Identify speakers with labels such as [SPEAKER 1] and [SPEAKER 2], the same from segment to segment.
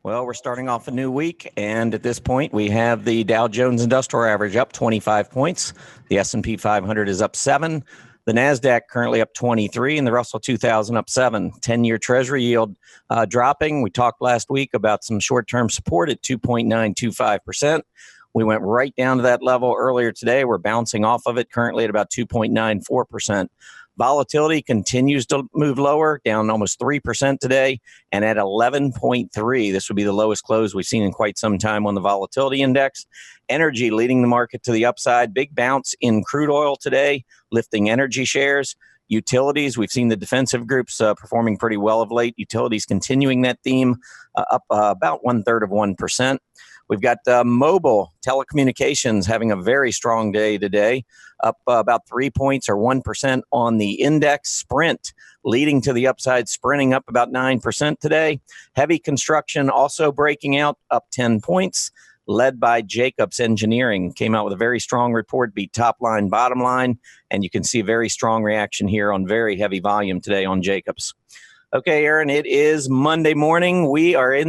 [SPEAKER 1] Well, we're starting off a new week, and at this point, we have the Dow Jones Industrial Average up 25 points. The S&P 500 is up 7. The NASDAQ currently up 23, and the Russell 2000 up 7. 10-year Treasury yield dropping. We talked last week about some short-term support at 2.925%. We went right down to that level earlier today. We're bouncing off of it currently at about 2.94%. Volatility continues to move lower, down almost 3% today, and at 11.3. This would be the lowest close we've seen in quite some time on the volatility index. Energy leading the market to the upside. Big bounce in crude oil today, lifting energy shares. Utilities, we've seen the defensive groups performing pretty well of late. Utilities continuing that theme, up about 1/3 of 1%. We've got mobile telecommunications having a very strong day today, up about 3 points or 1% on the index. Sprint leading to the upside, sprinting up about 9% today. Heavy construction also breaking out, up 10 points, led by Jacobs Engineering. Came out with a very strong report, beat top line, bottom line, and you can see a very strong reaction here on very heavy volume today on Jacobs. Okay, Erin, it is Monday morning. We are at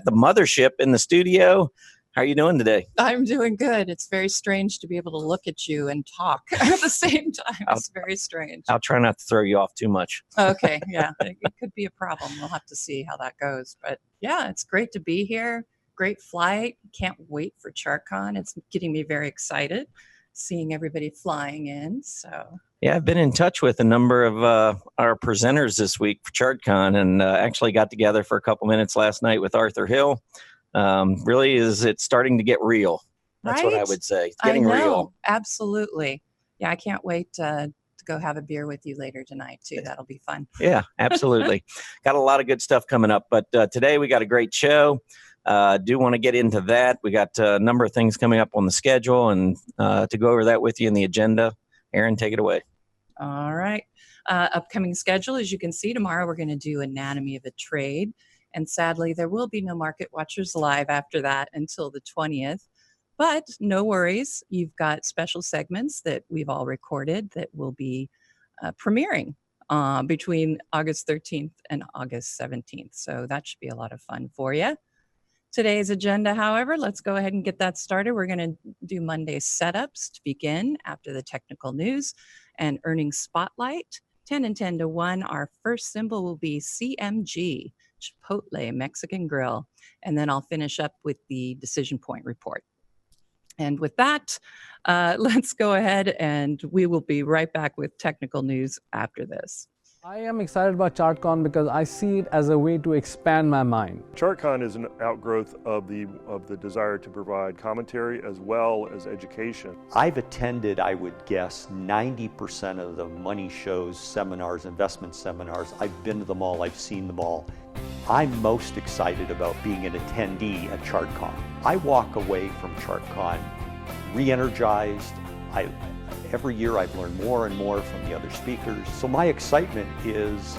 [SPEAKER 1] the mothership in the studio. How are you doing today?
[SPEAKER 2] I'm doing good. It's very strange to be able to look at you and talk at the same time. It's very strange.
[SPEAKER 1] I'll try not to throw you off too much.
[SPEAKER 2] Okay, yeah, it could be a problem. We'll have to see how that goes. But yeah, it's great to be here. Great flight. Can't wait for ChartCon. It's getting me very excited, seeing everybody flying in. So
[SPEAKER 1] yeah, I've been in touch with a number of our presenters this week for ChartCon, and actually got together for a couple minutes last night with Arthur Hill. Really, it's starting to get real. That's right? What I would say. It's getting real.
[SPEAKER 2] Absolutely. Yeah, I can't wait to go have a beer with you later tonight too. That'll be fun.
[SPEAKER 1] Yeah, absolutely. Got a lot of good stuff coming up, but today we got a great show. Do want to get into that. We got a number of things coming up on the schedule, and to go over that with you in the agenda. Erin, take it away.
[SPEAKER 2] All right. Upcoming schedule, as you can see, tomorrow we're going to do Anatomy of a Trade. And sadly, there will be no Market Watchers Live after that until the 20th. But no worries. You've got special segments that we've all recorded that will be premiering between August 13th and August 17th. So that should be a lot of fun for you. Today's agenda, however, let's go ahead and get that started. We're going to do Monday setups to begin after the technical news and earnings spotlight. 10 and 10 to 1. Our first symbol will be CMG, Chipotle Mexican Grill. And then I'll finish up with the DecisionPoint Report. And with that, let's go ahead and we will be right back with technical news after this.
[SPEAKER 3] I am excited about ChartCon because I see it as a way to expand my mind.
[SPEAKER 4] ChartCon is an outgrowth of the desire to provide commentary as well as education.
[SPEAKER 5] I've attended, I would guess, 90% of the money shows, seminars, investment seminars. I've been to them all, I've seen them all. I'm most excited about being an attendee at ChartCon. I walk away from ChartCon re-energized. Every year I've learned more and more from the other speakers. So my excitement is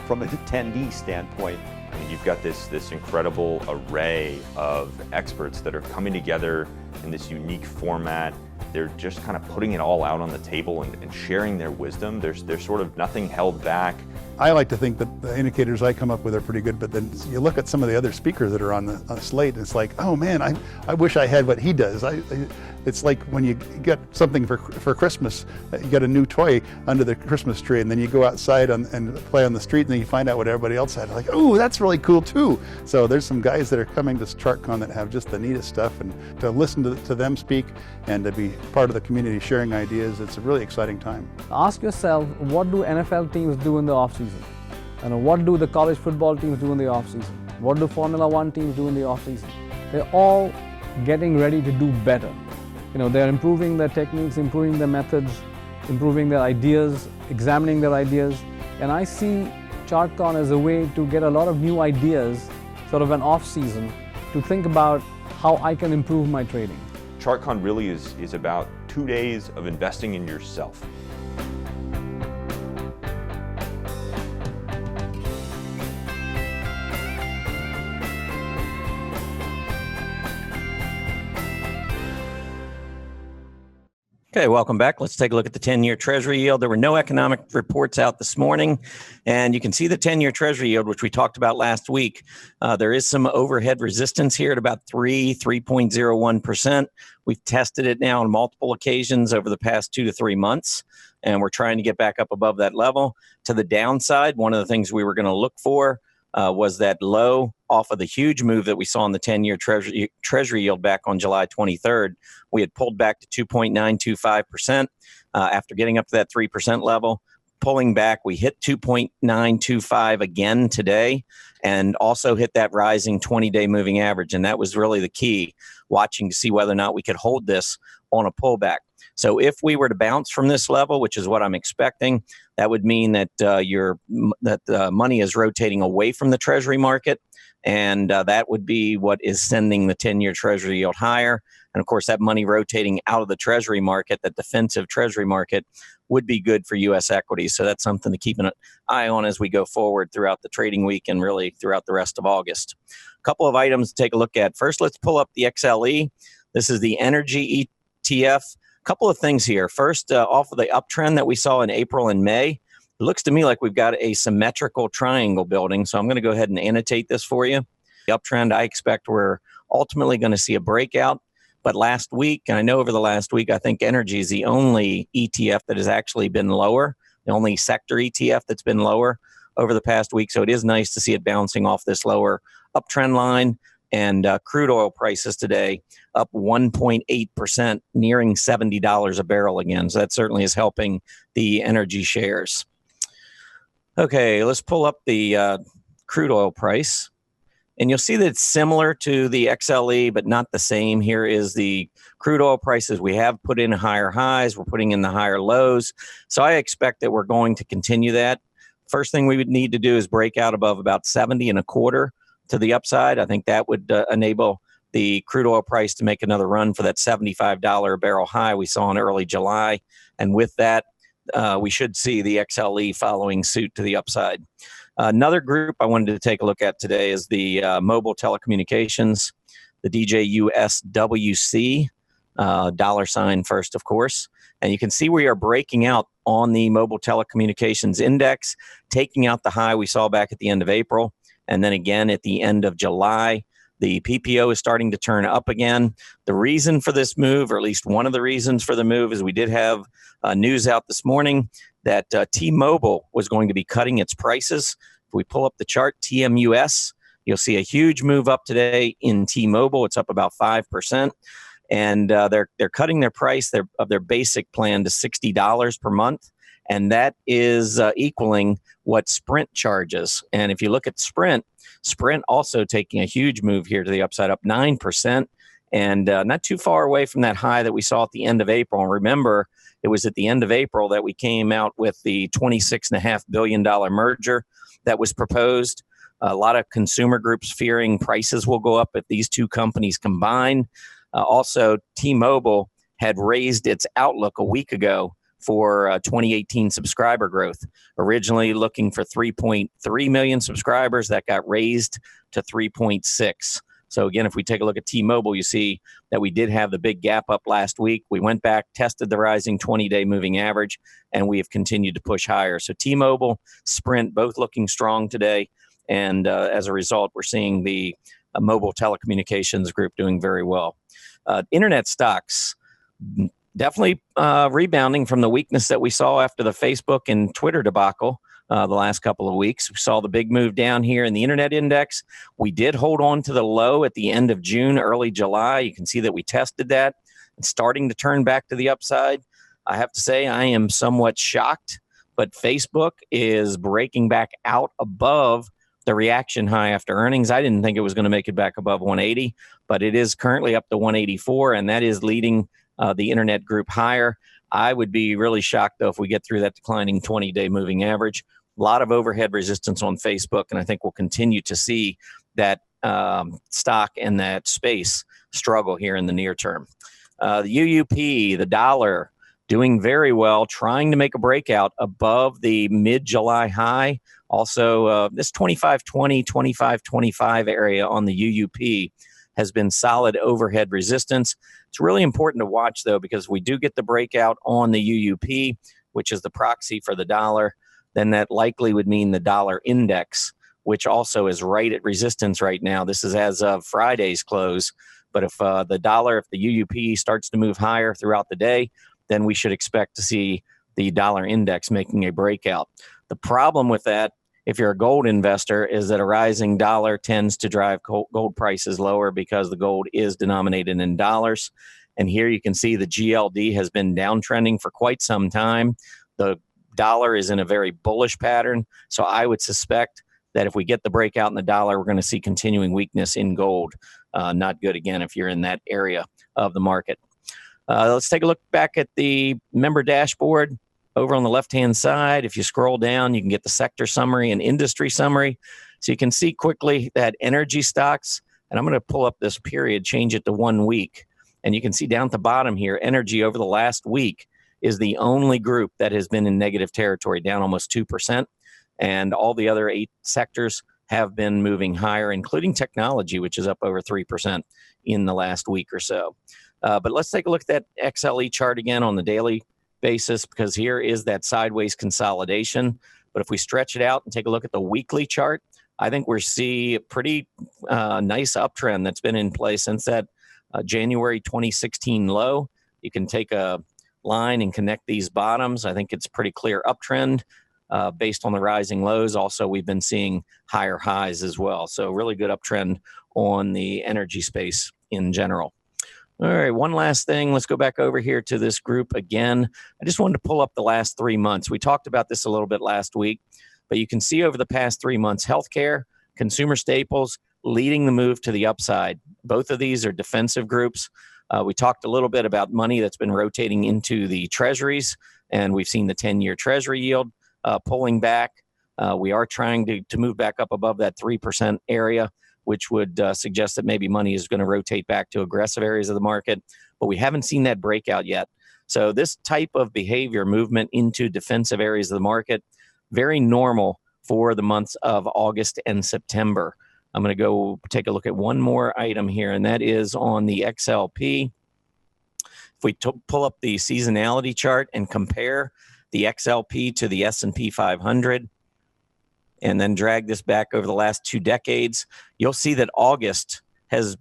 [SPEAKER 5] from an attendee standpoint.
[SPEAKER 6] I mean, you've got this incredible array of experts that are coming together in this unique format. They're just kind of putting it all out on the table and sharing their wisdom. There's sort of nothing held back.
[SPEAKER 7] I like to think that the indicators I come up with are pretty good, but then you look at some of the other speakers that are on the slate, and it's like, oh man, I wish I had what he does. It's like when you get something for Christmas, you get a new toy under the Christmas tree, and then you go outside and play on the street, and then you find out what everybody else had. Like, oh, that's really cool too. So there's some guys that are coming to ChartCon that have just the neatest stuff, and to listen to them speak and to be part of the community sharing ideas, it's a really exciting time.
[SPEAKER 3] Ask yourself, what do NFL teams do in the offseason? And what do the college football teams do in the offseason? What do Formula One teams do in the offseason? They're all getting ready to do better. They're improving their techniques, improving their methods, improving their ideas, examining their ideas. And I see ChartCon as a way to get a lot of new ideas, sort of an off-season, to think about how I can improve my trading.
[SPEAKER 6] ChartCon really is about 2 days of investing in yourself.
[SPEAKER 1] Okay, welcome back. Let's take a look at the 10-year Treasury yield. There were no economic reports out this morning, and you can see the 10-year Treasury yield, which we talked about last week. There is some overhead resistance here at about 3.01%. We've tested it now on multiple occasions over the past 2 to 3 months, and we're trying to get back up above that level. To the downside, one of the things we were going to look for was that low off of the huge move that we saw in the 10-year treasury yield back on July 23rd. We had pulled back to 2.925% after getting up to that 3% level. Pulling back, we hit 2.925 again today and also hit that rising 20-day moving average. And that was really the key, watching to see whether or not we could hold this on a pullback. So if we were to bounce from this level, which is what I'm expecting, that would mean that money is rotating away from the Treasury market, and that would be what is sending the 10-year Treasury yield higher. And of course, that money rotating out of the Treasury market, that defensive Treasury market, would be good for U.S. equities. So that's something to keep an eye on as we go forward throughout the trading week and really throughout the rest of August. A couple of items to take a look at. First, let's pull up the XLE. This is the energy ETF. Couple of things here. First, off of the uptrend that we saw in April and May, it looks to me like we've got a symmetrical triangle building. So I'm going to go ahead and annotate this for you. The uptrend, I expect we're ultimately going to see a breakout. But last week, and I know over the last week, I think energy is the only ETF that has actually been lower, the only sector ETF that's been lower over the past week. So it is nice to see it bouncing off this lower uptrend line. And crude oil prices today up 1.8%, nearing $70 a barrel again. So that certainly is helping the energy shares. Okay, let's pull up the crude oil price. And you'll see that it's similar to the XLE, but not the same. Here is the crude oil prices. We have put in higher highs. We're putting in the higher lows. So I expect that we're going to continue that. First thing we would need to do is break out above about 70 and a quarter to the upside. I think that would enable the crude oil price to make another run for that $75 a barrel high we saw in early July. And with that, we should see the XLE following suit to the upside. Another group I wanted to take a look at today is the mobile telecommunications, the DJUSWC, dollar sign first, of course. And you can see we are breaking out on the mobile telecommunications index, taking out the high we saw back at the end of April. And then again at the end of July, the PPO is starting to turn up again. The reason for this move, or at least one of the reasons for the move, is we did have news out this morning that T-Mobile was going to be cutting its prices. If we pull up the chart, TMUS, you'll see a huge move up today in T-Mobile. It's up about 5%. And they're cutting their price of their basic plan to $60 per month. And that is equaling what Sprint charges. And if you look at Sprint also taking a huge move here to the upside, up 9%, and not too far away from that high that we saw at the end of April. And remember, it was at the end of April that we came out with the $26.5 billion merger that was proposed. A lot of consumer groups fearing prices will go up if these two companies combine. Also, T-Mobile had raised its outlook a week ago for 2018 subscriber growth. Originally looking for 3.3 million subscribers, that got raised to 3.6. So again, if we take a look at T-Mobile, you see that we did have the big gap up last week. We went back, tested the rising 20-day moving average, and we have continued to push higher. So T-Mobile, Sprint, both looking strong today. And as a result, we're seeing the mobile telecommunications group doing very well. Internet stocks, definitely rebounding from the weakness that we saw after the Facebook and Twitter debacle the last couple of weeks. We saw the big move down here in the internet index. We did hold on to the low at the end of June, early July. You can see that we tested that. It's starting to turn back to the upside. I have to say I am somewhat shocked, but Facebook is breaking back out above the reaction high after earnings. I didn't think it was going to make it back above 180, but it is currently up to 184, and that is leading the internet group higher. I would be really shocked, though, if we get through that declining 20-day moving average. A lot of overhead resistance on Facebook, and I think we'll continue to see that stock and that space struggle here in the near term. The UUP, the dollar, doing very well, trying to make a breakout above the mid-July high. Also, this 2520, 2525 area on the UUP has been solid overhead resistance. It's really important to watch, though, because we do get the breakout on the UUP, which is the proxy for the dollar. Then that likely would mean the dollar index, which also is right at resistance right now. This is as of Friday's close. But if the UUP starts to move higher throughout the day, then we should expect to see the dollar index making a breakout. The problem with that, if you're a gold investor, is that a rising dollar tends to drive gold prices lower because the gold is denominated in dollars. And here you can see the GLD has been downtrending for quite some time. The dollar is in a very bullish pattern. So I would suspect that if we get the breakout in the dollar, we're going to see continuing weakness in gold. Not good, again, if you're in that area of the market. Let's take a look back at the member dashboard. Over on the left-hand side, if you scroll down, you can get the sector summary and industry summary. So you can see quickly that energy stocks, and I'm going to pull up this period, change it to 1 week. And you can see down at the bottom here, energy over the last week is the only group that has been in negative territory, down almost 2%. And all the other 8 sectors have been moving higher, including technology, which is up over 3% in the last week or so. But let's take a look at that XLE chart again on the daily basis, because here is that sideways consolidation. But if we stretch it out and take a look at the weekly chart, I think we're seeing a pretty nice uptrend that's been in place since that January 2016 low. You can take a line and connect these bottoms. I think it's a pretty clear uptrend based on the rising lows. Also, we've been seeing higher highs as well. So really good uptrend on the energy space in general. All right, one last thing. Let's go back over here to this group again. I just wanted to pull up the last 3 months. We talked about this a little bit last week, but you can see over the past 3 months, healthcare, consumer staples leading the move to the upside. Both of these are defensive groups. We talked a little bit about money that's been rotating into the treasuries, and we've seen the 10-year treasury yield pulling back. We are trying to move back up above that 3% area, which would suggest that maybe money is going to rotate back to aggressive areas of the market, but we haven't seen that breakout yet. So this type of behavior, movement into defensive areas of the market, very normal for the months of August and September. I'm going to go take a look at one more item here, and that is on the XLP. If we pull up the seasonality chart and compare the XLP to the S&P 500, and then drag this back over the last 2 decades, you'll see that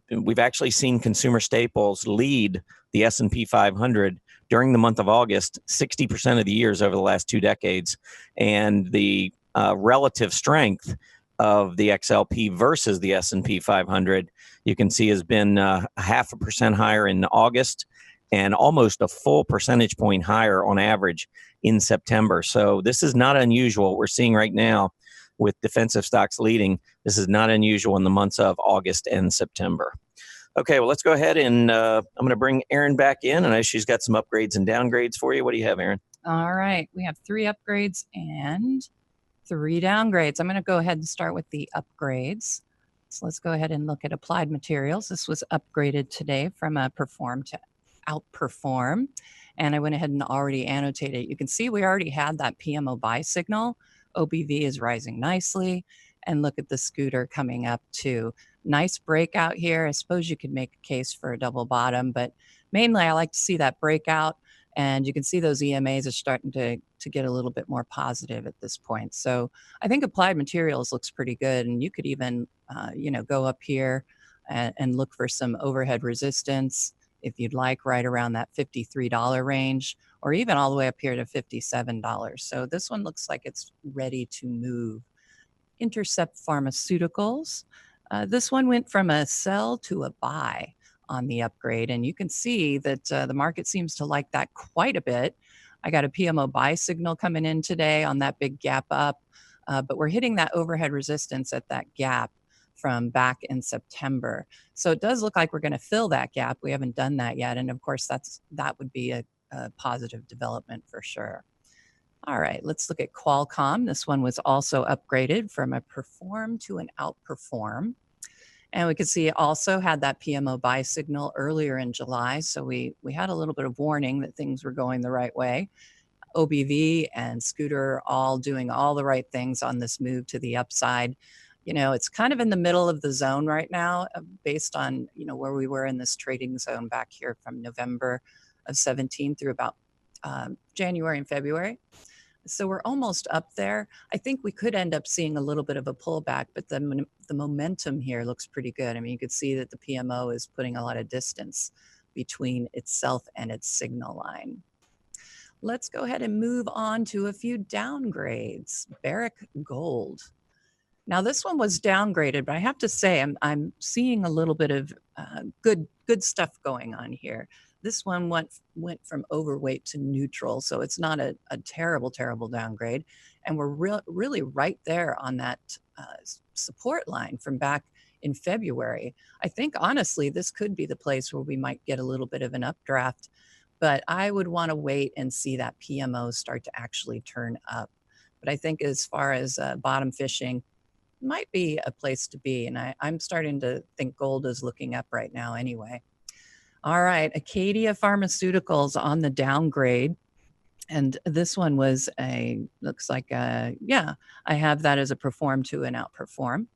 [SPEAKER 1] we've actually seen consumer staples lead the S&P 500 during the month of August 60% of the years over the last 2 decades. And the relative strength of the XLP versus the S&P 500, you can see has been 0.5% higher in August and almost a full percentage point higher on average in September. So this is not unusual. What we're seeing right now with defensive stocks leading, this is not unusual in the months of August and September. Okay, well, let's go ahead and I'm going to bring Erin back in. I know she's got some upgrades and downgrades for you. What do you have, Erin?
[SPEAKER 2] All right, we have 3 upgrades and 3 downgrades. I'm going to go ahead and start with the upgrades. So let's go ahead and look at applied materials. This was upgraded today from a perform to outperform. And I went ahead and already annotated it. You can see we already had that PMO buy signal. OBV is rising nicely. And look at the scooter coming up too. Nice breakout here. I suppose you could make a case for a double bottom, but mainly I like to see that breakout. And you can see those EMAs are starting to get a little bit more positive at this point. So I think applied materials looks pretty good. And you could even, go up here and look for some overhead resistance if you'd like, right around that $53 range, or even all the way up here to $57. So this one looks like it's ready to move. Intercept Pharmaceuticals. This one went from a sell to a buy on the upgrade. And you can see that the market seems to like that quite a bit. I got a PMO buy signal coming in today on that big gap up, but we're hitting that overhead resistance at that gap from back in September. So it does look like we're going to fill that gap. We haven't done that yet. And of course, that would be a positive development for sure. All right, let's look at Qualcomm. This one was also upgraded from a perform to an outperform. And we could see it also had that PMO buy signal earlier in July. So we had a little bit of warning that things were going the right way. OBV and Scooter all doing all the right things on this move to the upside. It's kind of in the middle of the zone right now, based on, where we were in this trading zone back here from November of 17 through about January and February. So we're almost up there. I think we could end up seeing a little bit of a pullback, but the momentum here looks pretty good. I mean, you could see that the PMO is putting a lot of distance between itself and its signal line. Let's go ahead and move on to a few downgrades. Barrick Gold. Now this one was downgraded, but I have to say I'm seeing a little bit of good stuff going on here. This one went from overweight to neutral, so it's not a terrible downgrade, and we're really right there on that support line from back in February. I think honestly this could be the place where we might get a little bit of an updraft, but I would want to wait and see that PMO start to actually turn up. But I think as far as bottom fishing, might be a place to be, and I'm starting to think gold is looking up right now anyway. All right, Acadia Pharmaceuticals on the downgrade, and this one was looks like yeah, I have that as a perform to an outperform.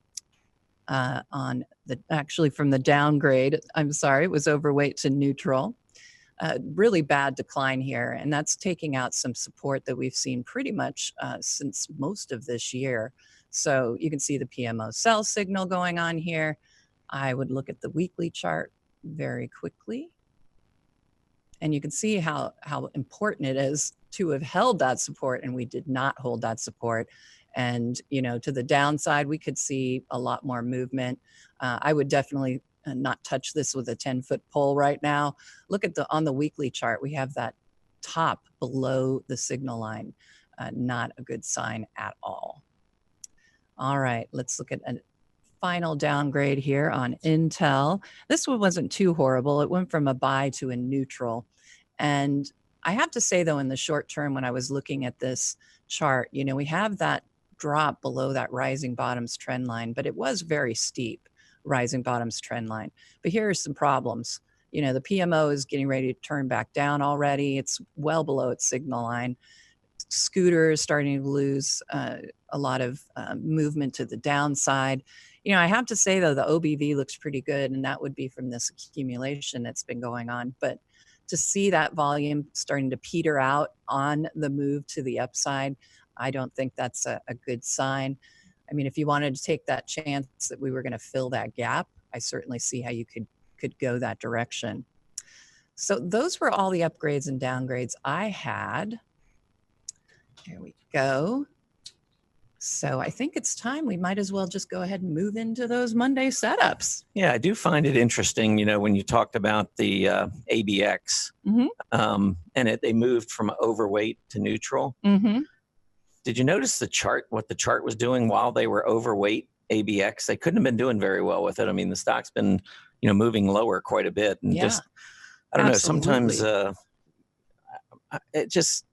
[SPEAKER 2] On the actually from the downgrade, I'm sorry, it was overweight to neutral. Really bad decline here, and that's taking out some support that we've seen pretty much since most of this year. So you can see the PMO sell signal going on here. I would look at the weekly chart very quickly, and you can see how important it is to have held that support, and we did not hold that support. And to the downside, we could see a lot more movement. I would definitely not touch this with a 10-foot pole right now. Look at on the weekly chart, we have that top below the signal line. Not a good sign at all. All right, let's look at a final downgrade here on Intel. This one wasn't too horrible. It went from a buy to a neutral. And I have to say, though, in the short term, when I was looking at this chart, we have that drop below that rising bottoms trend line, but it was very steep, rising bottoms trend line. But here are some problems. The PMO is getting ready to turn back down already. It's well below its signal line. Scooter is starting to lose a lot of movement to the downside. I have to say, though, the OBV looks pretty good, and that would be from this accumulation that's been going on. But to see that volume starting to peter out on the move to the upside, I don't think that's a good sign. I mean, if you wanted to take that chance that we were going to fill that gap, I certainly see how you could go that direction. So those were all the upgrades and downgrades I had. Here we go. So I think it's time we might as well just go ahead and move into those Monday setups.
[SPEAKER 1] Yeah, I do find it interesting, when you talked about the ABX, and they moved from overweight to neutral. Did you notice the chart, what the chart was doing while they were overweight ABX? They couldn't have been doing very well with it. I mean, the stock's been, moving lower quite a bit. And just, I don't know, sometimes it just,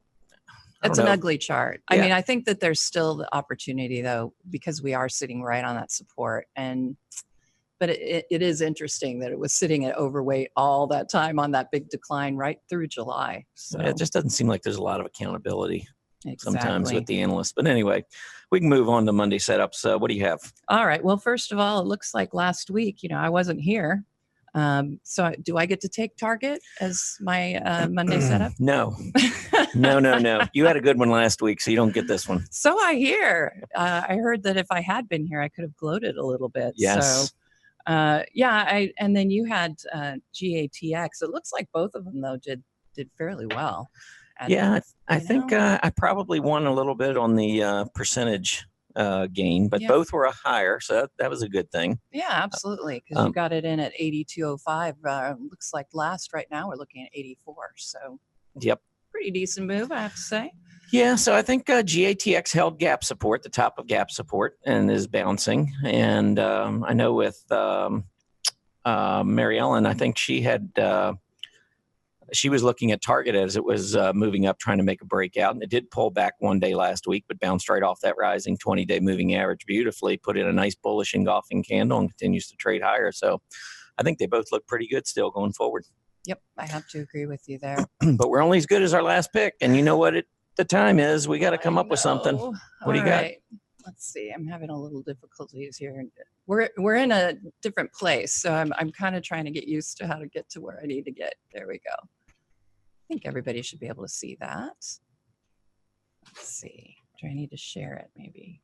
[SPEAKER 2] it's an ugly chart. I mean, I think that there's still the opportunity, though, because we are sitting right on that support. But it is interesting that it was sitting at overweight all that time on that big decline right through July. So
[SPEAKER 1] it just doesn't seem like there's a lot of accountability sometimes with the analysts. But anyway, we can move on to Monday setups. What do you have?
[SPEAKER 2] All right. Well, first of all, it looks like last week, I wasn't here. So do I get to take Target as my Monday setup?
[SPEAKER 1] No. No. You had a good one last week, so you don't get this one.
[SPEAKER 2] So I hear. I heard that if I had been here, I could have gloated a little bit.
[SPEAKER 1] Yes.
[SPEAKER 2] So, and then you had GATX. It looks like both of them, though, did fairly well.
[SPEAKER 1] I think I probably won a little bit on the percentage gain, but both were higher, so that was a good thing.
[SPEAKER 2] Yeah, absolutely, because you got it in at 82.05. Looks like last right now we're looking at 84. So pretty decent move, I have to say.
[SPEAKER 1] Yeah, so I think GATX held gap support, the top of gap support, and is bouncing. And I know with Mary Ellen, I think she had she was looking at Target as it was moving up, trying to make a breakout. And it did pull back one day last week, but bounced right off that rising 20-day moving average beautifully, put in a nice bullish engulfing candle and continues to trade higher. So I think they both look pretty good still going forward.
[SPEAKER 2] Yep, I have to agree with you there.
[SPEAKER 1] But we're only as good as our last pick. And you know what the time is? We got to come up with something. What do you got?
[SPEAKER 2] let's see, I'm having a little difficulties here. We're in a different place, so I'm kind of trying to get used to how to get to where I need to get. There we go. I think everybody should be able to see that. Let's see. Do I need to share it maybe?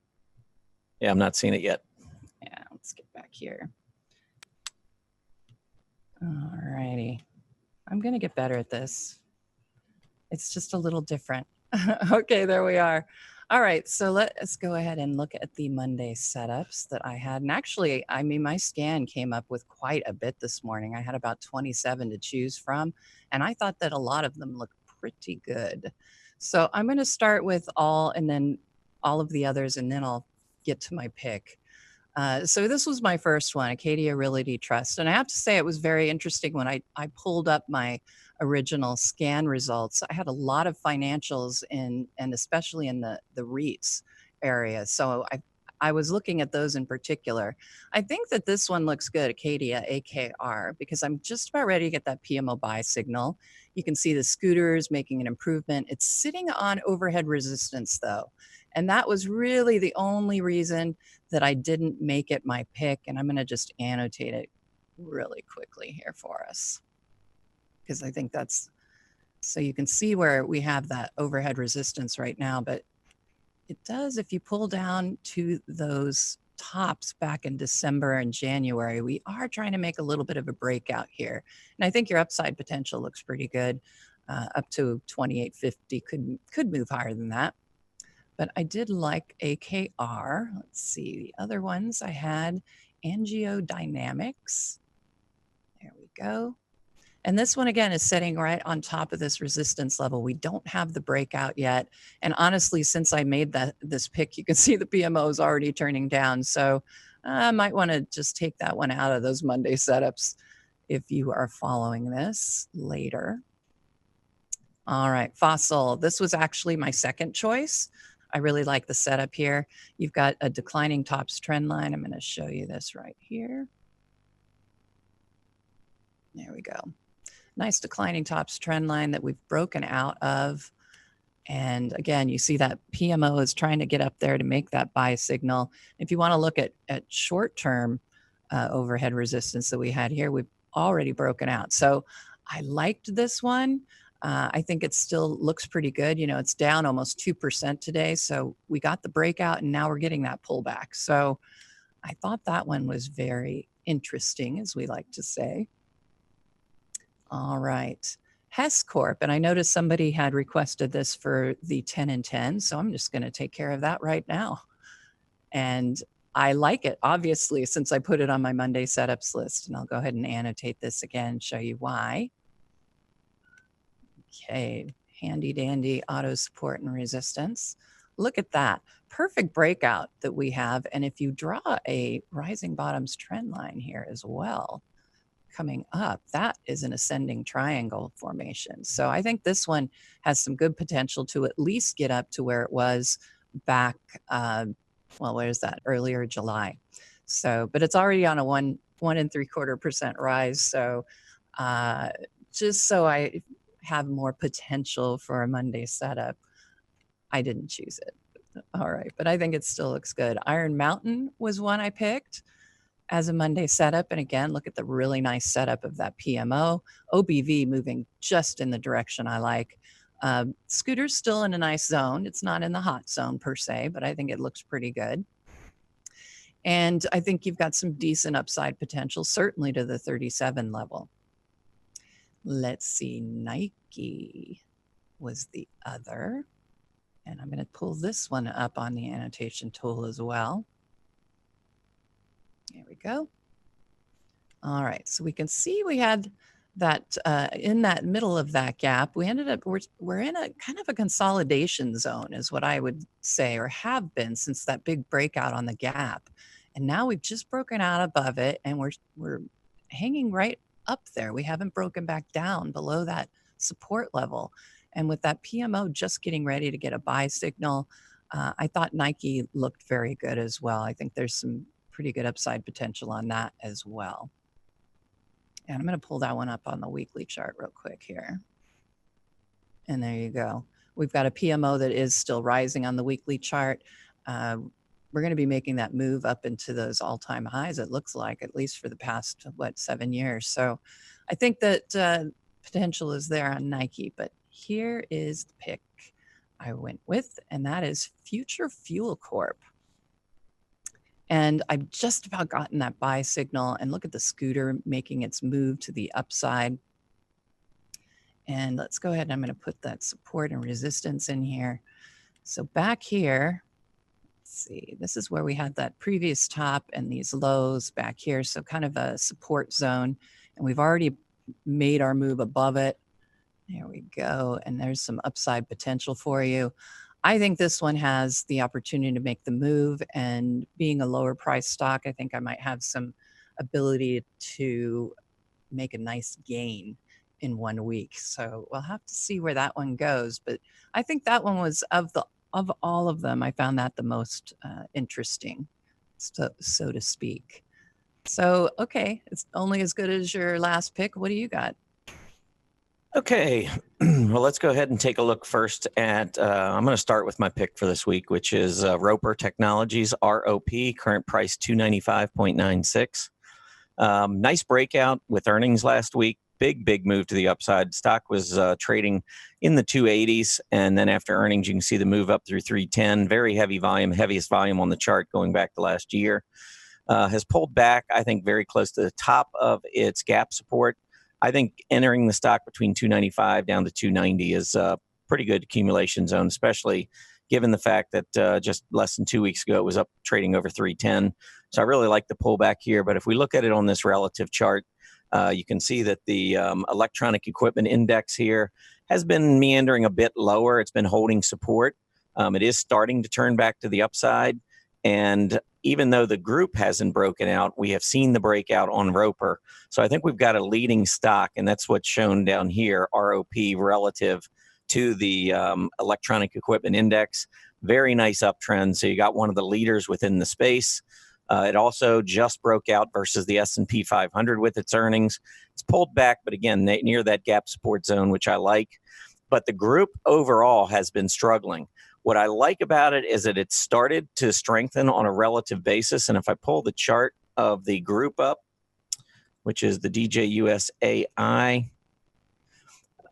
[SPEAKER 1] Yeah, I'm not seeing it yet.
[SPEAKER 2] Yeah, let's get back here. All righty. I'm going to get better at this. It's just a little different. Okay, there we are. All right, so let's go ahead and look at the Monday setups that I had. And actually, I mean, my scan came up with quite a bit this morning. I had about 27 to choose from, and I thought that a lot of them looked pretty good. So I'm going to start with all and then all of the others, and then I'll get to my pick. So this was my first one, Acadia Realty Trust. And I have to say it was very interesting when I pulled up my original scan results. I had a lot of financials and especially in the REITs area. So I was looking at those in particular. I think that this one looks good, Acadia, AKR, because I'm just about ready to get that PMO buy signal. You can see the scooters making an improvement. It's sitting on overhead resistance though. And that was really the only reason that I didn't make it my pick. And I'm going to just annotate it really quickly here for us, because I think that's, so you can see where we have that overhead resistance right now, but it does, if you pull down to those tops back in December and January, we are trying to make a little bit of a breakout here. And I think your upside potential looks pretty good. Up to 2850 could move higher than that. But I did like AKR. Let's see, the other ones I had, Angiodynamics. There we go. And this one, again, is sitting right on top of this resistance level. We don't have the breakout yet. And honestly, since I made this pick, you can see the PMO is already turning down. So I might want to just take that one out of those Monday setups if you are following this later. All right, Fossil. This was actually my second choice. I really like the setup here. You've got a declining tops trend line. I'm going to show you this right here. There we go. Nice declining tops trend line that we've broken out of. And again, you see that PMO is trying to get up there to make that buy signal. If you want to look at short-term overhead resistance that we had here, we've already broken out. So I liked this one. I think it still looks pretty good. You know, it's down almost 2% today. So we got the breakout and now we're getting that pullback. So I thought that one was very interesting, as we like to say. All right, Hess Corp. And I noticed somebody had requested this for the 10 and 10. So I'm just going to take care of that right now. And I like it, obviously, since I put it on my Monday setups list. And I'll go ahead and annotate this again, show you why. Okay, handy dandy auto support and resistance. Look at that perfect breakout that we have. And if you draw a rising bottoms trend line here as well, coming up, that is an ascending triangle formation. So I think this one has some good potential to at least get up to where it was back, well, where's that, earlier July. So, but it's already on a 1.75% rise. So just so I have more potential for a Monday setup, I didn't choose it. All right, but I think it still looks good. Iron Mountain was one I picked as a Monday setup. And again, look at the really nice setup of that PMO. OBV moving just in the direction I like. Scooter's still in a nice zone. It's not in the hot zone per se, but I think it looks pretty good. And I think you've got some decent upside potential, certainly to the 37 level. Let's see, Nike was the other. And I'm going to pull this one up on the annotation tool as well. There we go. All right, so we can see we had that in that middle of that gap, we ended up, we're in a kind of a consolidation zone is what I would say, or have been since that big breakout on the gap. And now we've just broken out above it and we're hanging right up there. We haven't broken back down below that support level. And with that PMO just getting ready to get a buy signal, I thought Nike looked very good as well. I think there's some pretty good upside potential on that as well. And I'm going to pull that one up on the weekly chart real quick here. And there you go. We've got a PMO that is still rising on the weekly chart. we're going to be making that move up into those all-time highs, it looks like, at least for the past, 7 years. So I think that potential is there on Nike, but here is the pick I went with, and that is Future Fuel Corp. And I've just about gotten that buy signal, and look at the scooter making its move to the upside. And let's go ahead and I'm going to put that support and resistance in here. So back here, let's see, this is where we had that previous top and these lows back here. So kind of a support zone, and we've already made our move above it. There we go. And there's some upside potential for you. I think this one has the opportunity to make the move, and being a lower price stock, I think I might have some ability to make a nice gain in 1 week. So we'll have to see where that one goes. But I think that one was of all of them, I found that the most interesting, so to speak. So, okay, it's only as good as your last pick. What do you got?
[SPEAKER 1] Okay, well, let's go ahead and take a look first at, I'm going to start with my pick for this week, which is Roper Technologies, ROP, current price 295.96. Nice breakout with earnings last week. Big move to the upside. Stock was trading in the 280s, and then after earnings, you can see the move up through 310. Very heavy volume, heaviest volume on the chart going back to last year. Has pulled back, I think, very close to the top of its gap support. I think entering the stock between 295 down to 290 is a pretty good accumulation zone, especially given the fact that just less than 2 weeks ago it was up trading over 310. So I really like the pullback here. But if we look at it on this relative chart, you can see that the electronic equipment index here has been meandering a bit lower. It's been holding support. It is starting to turn back to the upside. And even though the group hasn't broken out, we have seen the breakout on Roper. So I think we've got a leading stock, and that's what's shown down here, ROP relative to the electronic equipment index. Very nice uptrend. So you got one of the leaders within the space. It also just broke out versus the S&P 500 with its earnings. It's pulled back, but again, near that gap support zone, which I like. But the group overall has been struggling. What I like about it is that it started to strengthen on a relative basis. And if I pull the chart of the group up, which is the DJUSAI,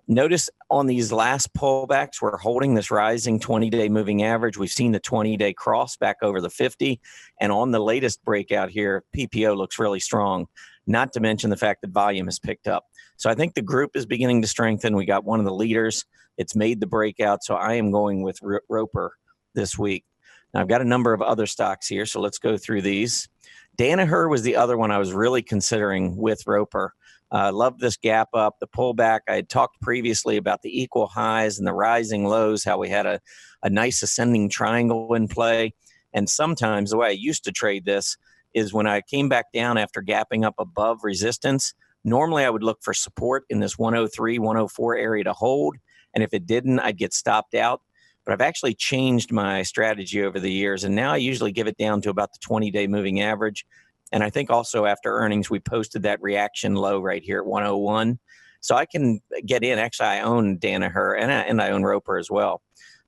[SPEAKER 1] notice on these last pullbacks, we're holding this rising 20-day moving average. We've seen the 20-day cross back over the 50. And on the latest breakout here, PPO looks really strong, not to mention the fact that volume has picked up. So I think the group is beginning to strengthen. We got one of the leaders. It's made the breakout. So I am going with Roper this week. Now I've got a number of other stocks here. So let's go through these. Danaher was the other one I was really considering with Roper. I love this gap up, the pullback. I had talked previously about the equal highs and the rising lows, how we had a nice ascending triangle in play. And sometimes the way I used to trade this is when I came back down after gapping up above resistance, normally I would look for support in this 103, 104 area to hold. And if it didn't, I'd get stopped out. But I've actually changed my strategy over the years. And now I usually give it down to about the 20-day moving average. And I think also after earnings, we posted that reaction low right here at 101. So I can get in. Actually, I own Danaher and I own Roper as well.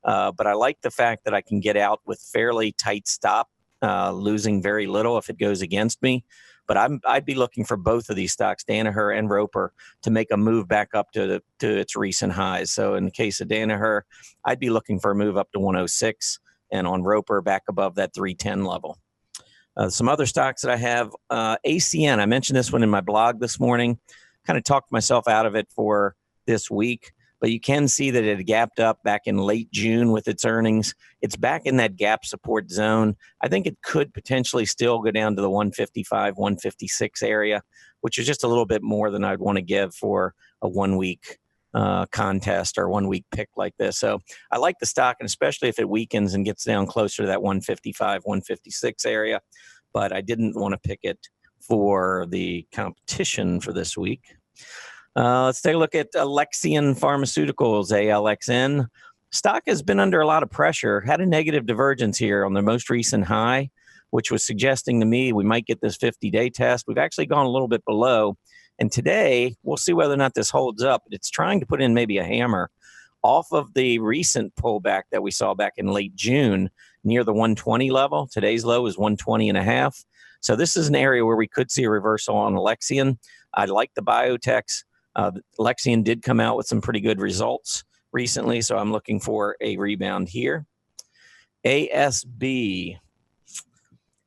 [SPEAKER 1] But I like the fact that I can get out with fairly tight stop, losing very little if it goes against me. But I'd be looking for both of these stocks, Danaher and Roper, to make a move back up to its recent highs. So in the case of Danaher, I'd be looking for a move up to 106, and on Roper back above that 310 level. Some other stocks that I have, ACN, I mentioned this one in my blog this morning, kind of talked myself out of it for this week, but you can see that it gapped up back in late June with its earnings. It's back in that gap support zone. I think it could potentially still go down to the 155, 156 area, which is just a little bit more than I'd want to give for a 1 week contest or 1 week pick like this. So I like the stock, and especially if it weakens and gets down closer to that 155, 156 area, but I didn't want to pick it for the competition for this week. Let's take a look at Alexion Pharmaceuticals, ALXN. Stock has been under a lot of pressure, had a negative divergence here on the most recent high, which was suggesting to me we might get this 50-day test. We've actually gone a little bit below. And today, we'll see whether or not this holds up. It's trying to put in maybe a hammer off of the recent pullback that we saw back in late June. near the 120 level. Today's low is 120.5. So this is an area where we could see a reversal on Alexion. I like the biotechs. Alexion did come out with some pretty good results recently, so I'm looking for a rebound here. ASB.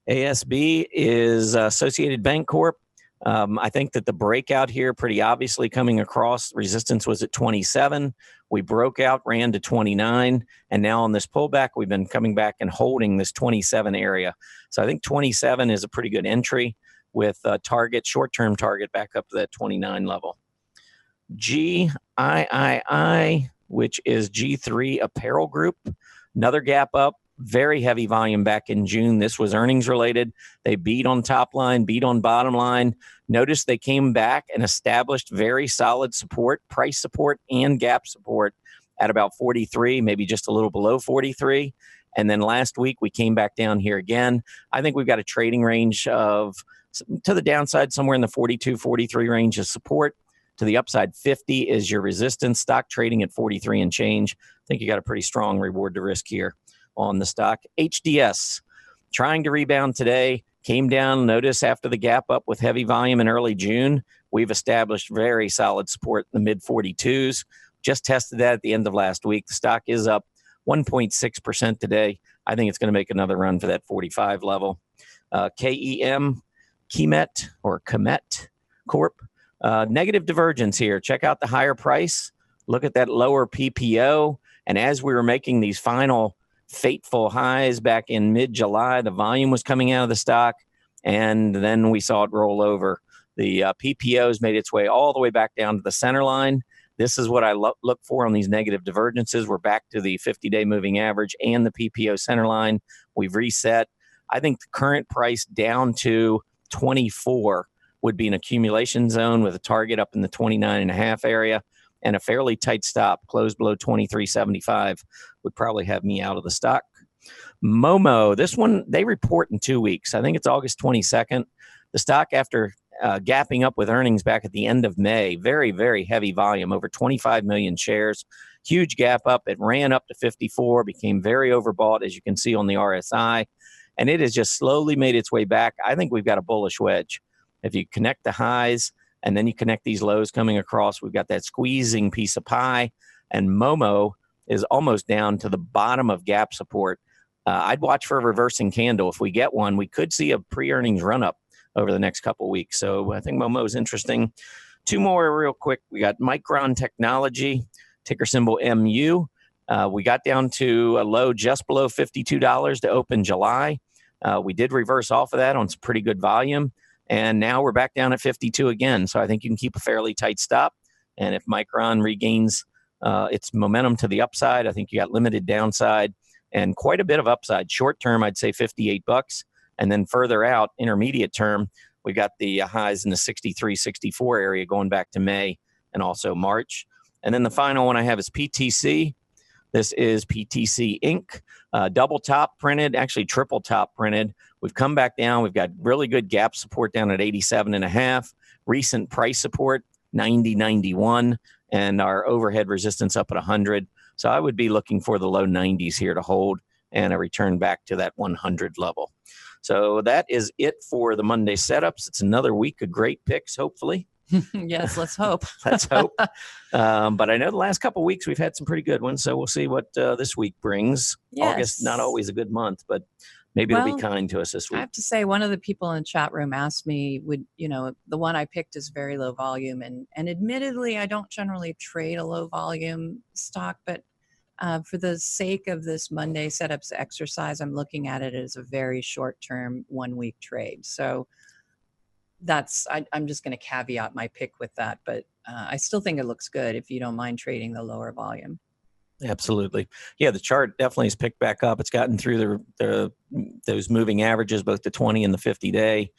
[SPEAKER 1] ASB is Associated Bank Corp. I think that the breakout here, pretty obviously coming across, resistance was at 27. We broke out, ran to 29, and now on this pullback, we've been coming back and holding this 27 area. So I think 27 is a pretty good entry with a target, short-term target back up to that 29 level. GIII, which is G3 Apparel Group, another gap up. Very heavy volume back in June. This was earnings related. They beat on top line, beat on bottom line. Notice they came back and established very solid support, price support and gap support at about 43, maybe just a little below 43. And then last week we came back down here again. I think we've got a trading range of, to the downside, somewhere in the 42, 43 range is support. To the upside, 50 is your resistance. Stock trading at 43 and change. I think you got a pretty strong reward to risk here on the stock. HDS trying to rebound today, came down. Notice after the gap up with heavy volume in early June, we've established very solid support in the mid 42s. Just tested that at the end of last week. The stock is up 1.6% today. I think it's going to make another run for that 45 level. KEM, Kemet or Kemet Corp. Negative divergence here. Check out the higher price. Look at that lower PPO. And as we were making these final fateful highs back in mid-July, the volume was coming out of the stock, and then we saw it roll over. The PPOs made its way all the way back down to the center line. This is what I look for on these negative divergences. We're back to the 50-day moving average and the PPO center line. We've reset. I think the current price down to 24 would be an accumulation zone with a target up in the 29.5 area. And a fairly tight stop, closed below 23.75, would probably have me out of the stock. Momo, this one, they report in 2 weeks. I think it's August 22nd. The stock, after gapping up with earnings back at the end of May, very, very heavy volume, over 25 million shares. Huge gap up. It ran up to 54, became very overbought, as you can see on the RSI. And it has just slowly made its way back. I think we've got a bullish wedge. If you connect the highs, and then you connect these lows coming across, we've got that squeezing piece of pie, and Momo is almost down to the bottom of gap support. I'd watch for a reversing candle. If we get one, we could see a pre-earnings run-up over the next couple of weeks. So I think Momo is interesting. Two more real quick. We got Micron Technology, ticker symbol MU. We got down to a low just below $52 to open July. We did reverse off of that on some pretty good volume. And now we're back down at 52 again. So I think you can keep a fairly tight stop. And if Micron regains its momentum to the upside, I think you got limited downside and quite a bit of upside. Short term, I'd say $58. And then further out, intermediate term, we got the highs in the 63, 64 area going back to May and also March. And then the final one I have is PTC. This is PTC Inc. Double top printed, actually triple top printed. We've come back down. We've got really good gap support down at 87.5. Recent price support, 90.91. And our overhead resistance up at 100. So I would be looking for the low 90s here to hold and a return back to that 100 level. So that is it for the Monday setups. It's another week of great picks, hopefully.
[SPEAKER 2] Yes, let's hope.
[SPEAKER 1] Let's hope. But I know the last couple of weeks we've had some pretty good ones, so we'll see what this week brings.
[SPEAKER 2] Yes.
[SPEAKER 1] August, not always a good month, but maybe it'll be kind to us this
[SPEAKER 2] I
[SPEAKER 1] week.
[SPEAKER 2] have to say, one of the people in the chat room asked me, the one I picked is very low volume. And admittedly, I don't generally trade a low volume stock, but for the sake of this Monday setups exercise, I'm looking at it as a very short-term 1 week trade. So I'm just going to caveat my pick with that, but I still think it looks good if you don't mind trading the lower volume.
[SPEAKER 1] Absolutely. Yeah, the chart definitely has picked back up. It's gotten through those moving averages, both the 20 and the 50-day.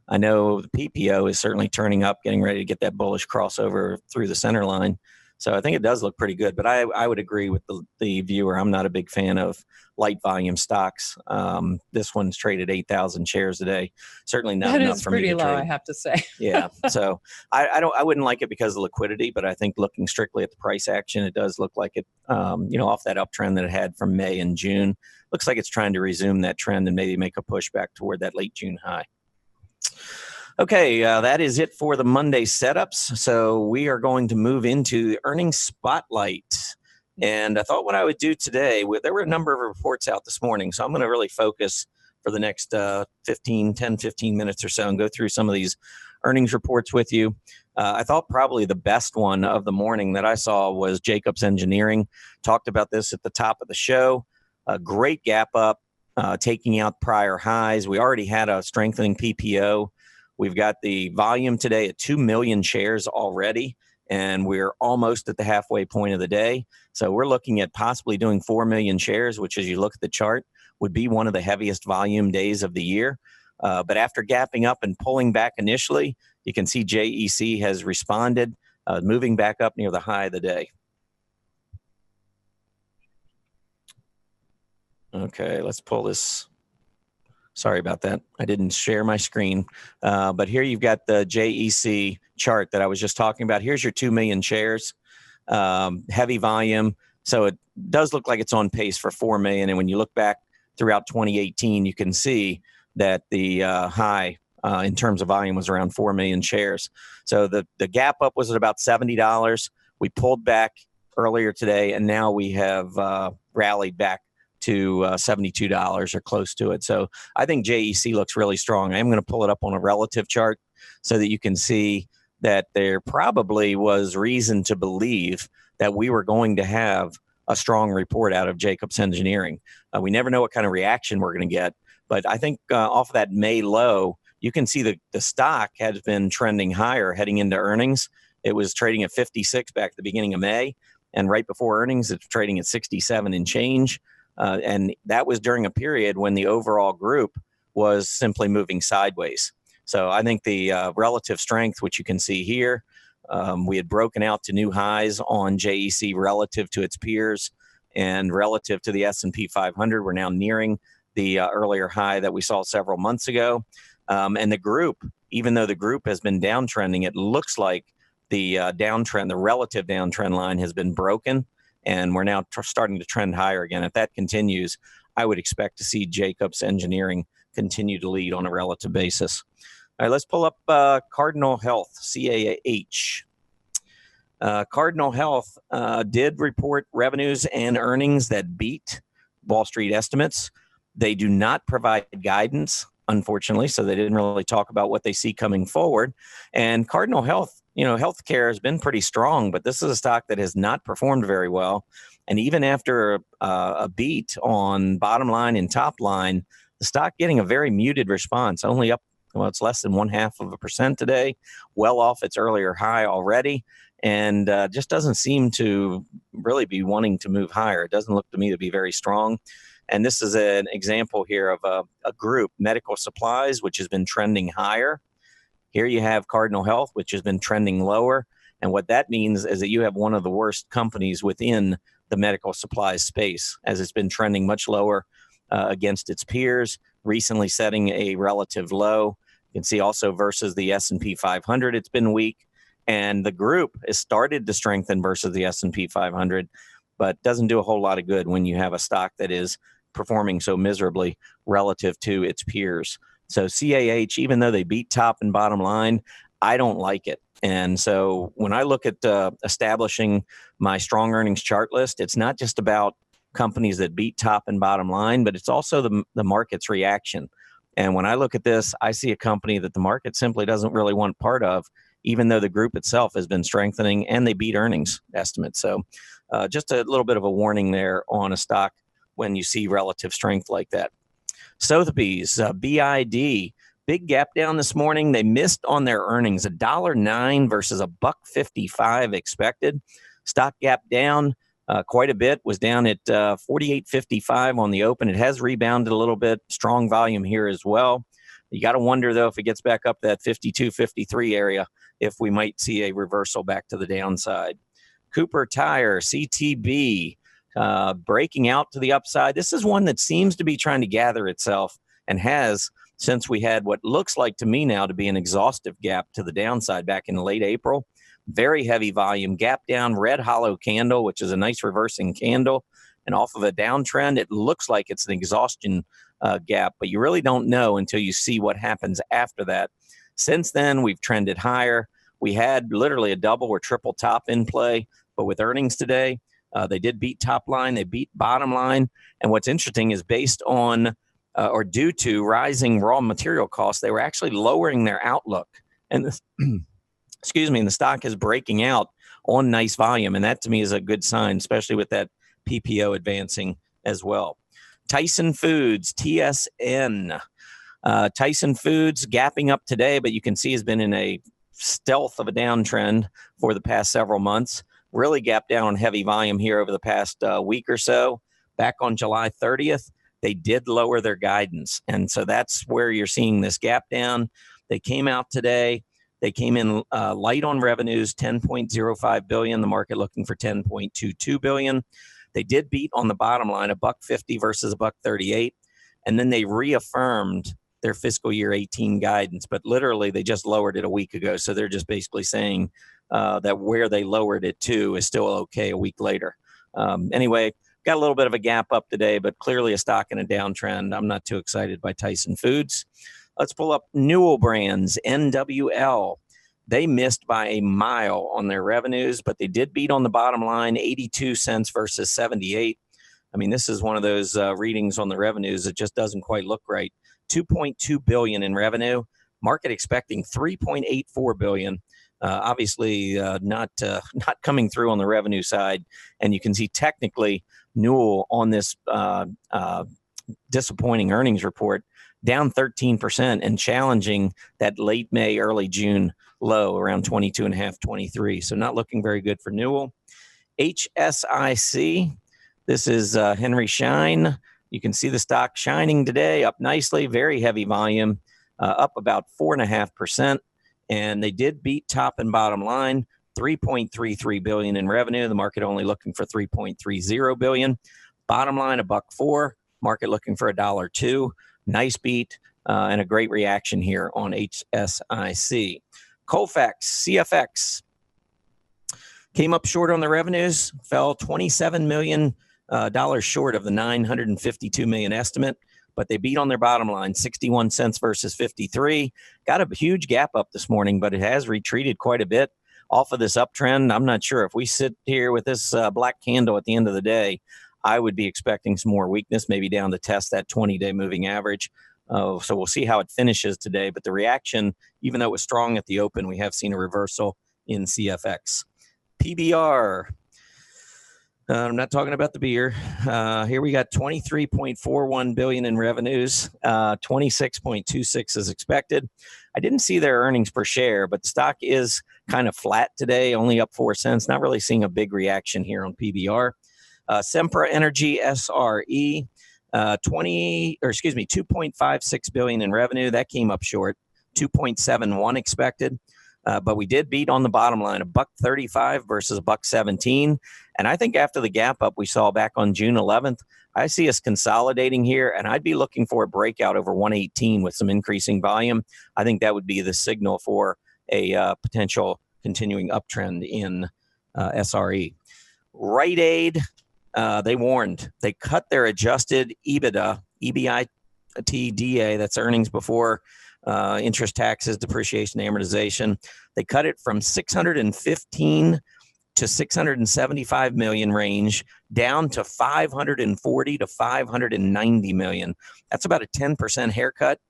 [SPEAKER 1] I know the PPO is certainly turning up, getting ready to get that bullish crossover through the center line. So I think it does look pretty good, but I would agree with the viewer. I'm not a big fan of light volume stocks. This one's traded 8,000 shares a day. Certainly not
[SPEAKER 2] That
[SPEAKER 1] enough
[SPEAKER 2] is
[SPEAKER 1] for me
[SPEAKER 2] pretty
[SPEAKER 1] to
[SPEAKER 2] low,
[SPEAKER 1] trade.
[SPEAKER 2] I have to say.
[SPEAKER 1] Yeah. So I wouldn't like it because of liquidity, but I think looking strictly at the price action, it does look like it, off that uptrend that it had from May and June, looks like it's trying to resume that trend and maybe make a push back toward that late June high. Okay, that is it for the Monday setups. So we are going to move into the earnings spotlight. And I thought what I would do today, there were a number of reports out this morning, so I'm going to really focus for the next 15 minutes or so and go through some of these earnings reports with you. I thought probably the best one of the morning that I saw was Jacobs Engineering. Talked about this at the top of the show. A great gap up, taking out prior highs. We already had a strengthening PPO. We've got the volume today at 2 million shares already, and we're almost at the halfway point of the day. So we're looking at possibly doing 4 million shares, which, as you look at the chart, would be one of the heaviest volume days of the year. But after gapping up and pulling back initially, you can see JEC has responded, moving back up near the high of the day. Okay, let's pull this. Sorry about that. I didn't share my screen. But here you've got the JEC chart that I was just talking about. Here's your 2 million shares, heavy volume. So it does look like it's on pace for 4 million. And when you look back throughout 2018, you can see that the high in terms of volume was around 4 million shares. So the gap up was at about $70. We pulled back earlier today, and now we have rallied back to $72 or close to it. So I think JEC looks really strong. I'm going to pull it up on a relative chart so that you can see that there probably was reason to believe that we were going to have a strong report out of Jacobs Engineering. We never know what kind of reaction we're going to get, but I think off of that May low, you can see the stock has been trending higher heading into earnings. It was trading at 56 back at the beginning of May, and right before earnings, it's trading at 67 and change. And that was during a period when the overall group was simply moving sideways. So I think the relative strength, which you can see here, we had broken out to new highs on JEC relative to its peers and relative to the S&P 500. We're now nearing the earlier high that we saw several months ago. And the group, even though the group has been downtrending, it looks like the downtrend, the relative downtrend line has been broken. And we're now starting to trend higher again. If that continues, I would expect to see Jacobs Engineering continue to lead on a relative basis. All right, let's pull up Cardinal Health, CAH. Cardinal Health did report revenues and earnings that beat Wall Street estimates. They do not provide guidance, unfortunately, so they didn't really talk about what they see coming forward. And Cardinal Health, healthcare has been pretty strong, but this is a stock that has not performed very well. And even after a beat on bottom line and top line, the stock getting a very muted response, only up, it's less than 0.5% today, well off its earlier high already, and just doesn't seem to really be wanting to move higher. It doesn't look to me to be very strong. And this is an example here of a group, medical supplies, which has been trending higher. Here you have Cardinal Health, which has been trending lower. And what that means is that you have one of the worst companies within the medical supplies space, as it's been trending much lower against its peers, recently setting a relative low. You can see also versus the S&P 500, it's been weak. And the group has started to strengthen versus the S&P 500, but doesn't do a whole lot of good when you have a stock that is performing so miserably relative to its peers. So CAH, even though they beat top and bottom line, I don't like it. And so when I look at establishing my strong earnings chart list, it's not just about companies that beat top and bottom line, but it's also the market's reaction. And when I look at this, I see a company that the market simply doesn't really want part of, even though the group itself has been strengthening and they beat earnings estimates. So just a little bit of a warning there on a stock when you see relative strength like that. Sotheby's, BID, big gap down this morning. They missed on their earnings, $1.09 versus $1.55 expected. Stock gap down quite a bit, was down at 48.55 on the open. It has rebounded a little bit, strong volume here as well. You got to wonder, though, if it gets back up that 52, 53 area, if we might see a reversal back to the downside. Cooper Tire, CTB, breaking out to the upside. This is one that seems to be trying to gather itself and has since we had what looks like to me now to be an exhaustive gap to the downside back in late April. Very heavy volume, gap down, red hollow candle, which is a nice reversing candle. And off of a downtrend, it looks like it's an exhaustion gap, but you really don't know until you see what happens after that. Since then, we've trended higher. We had literally a double or triple top in play, but with earnings today, they did beat top line, they beat bottom line. And what's interesting is based on or due to rising raw material costs, they were actually lowering their outlook. And this, excuse me, and the stock is breaking out on nice volume. And that to me is a good sign, especially with that PPO advancing as well. Tyson Foods, TSN. Tyson Foods gapping up today, but you can see has been in a stealth of a downtrend for the past several months. Really gapped down on heavy volume here over the past week or so. Back on July 30th, they did lower their guidance. And so that's where you're seeing this gap down. They came out today. They came in light on revenues, $10.05 billion. The market looking for $10.22 billion. They did beat on the bottom line, $1.50 versus $1.38. And then they reaffirmed their fiscal year 18 guidance, but literally they just lowered it a week ago. So they're just basically saying that where they lowered it to is still okay a week later. Anyway, got a little bit of a gap up today, but clearly a stock in a downtrend. I'm not too excited by Tyson Foods. Let's pull up Newell Brands, NWL. They missed by a mile on their revenues, but they did beat on the bottom line, 82 cents versus 78. I mean, this is one of those readings on the revenues that just doesn't quite look right. $2.2 billion in revenue, market expecting $3.84 billion. Obviously, not coming through on the revenue side. And you can see technically Newell on this disappointing earnings report down 13% and challenging that late May, early June low around 22.5, 23. So not looking very good for Newell. HSIC, this is Henry Schein. You can see the stock shining today, up nicely, very heavy volume, up about 4.5%. And they did beat top and bottom line, $3.33 billion in revenue. The market only looking for $3.30 billion. Bottom line, $1.04. Market looking for $1.02. Nice beat and a great reaction here on HSIC. Colfax, CFX, came up short on the revenues, fell $27 million short of the $952 million estimate, but they beat on their bottom line, 61 cents versus 53. Got a huge gap up this morning, but it has retreated quite a bit off of this uptrend. I'm not sure if we sit here with this black candle at the end of the day, I would be expecting some more weakness, maybe down to test that 20-day moving average. So we'll see how it finishes today. But the reaction, even though it was strong at the open, we have seen a reversal in CFX. PBR. I'm not talking about the beer. Here we got $23.41 billion in revenues, 26.26 as expected. I didn't see their earnings per share, but the stock is kind of flat today, only up 4 cents. Not really seeing a big reaction here on PBR. Sempra Energy SRE, $2.56 billion in revenue. That came up short, 2.71 expected. But we did beat on the bottom line, $1.35 versus $1.17. And I think after the gap up we saw back on June 11th, I see us consolidating here, and I'd be looking for a breakout over 118 with some increasing volume. I think that would be the signal for a potential continuing uptrend in SRE. Rite Aid, they warned. They cut their adjusted EBITDA, EBITDA, that's earnings before interest, taxes, depreciation, amortization. They cut it from 615 to 675 million range down to 540 to 590 million. That's about a 10% haircut.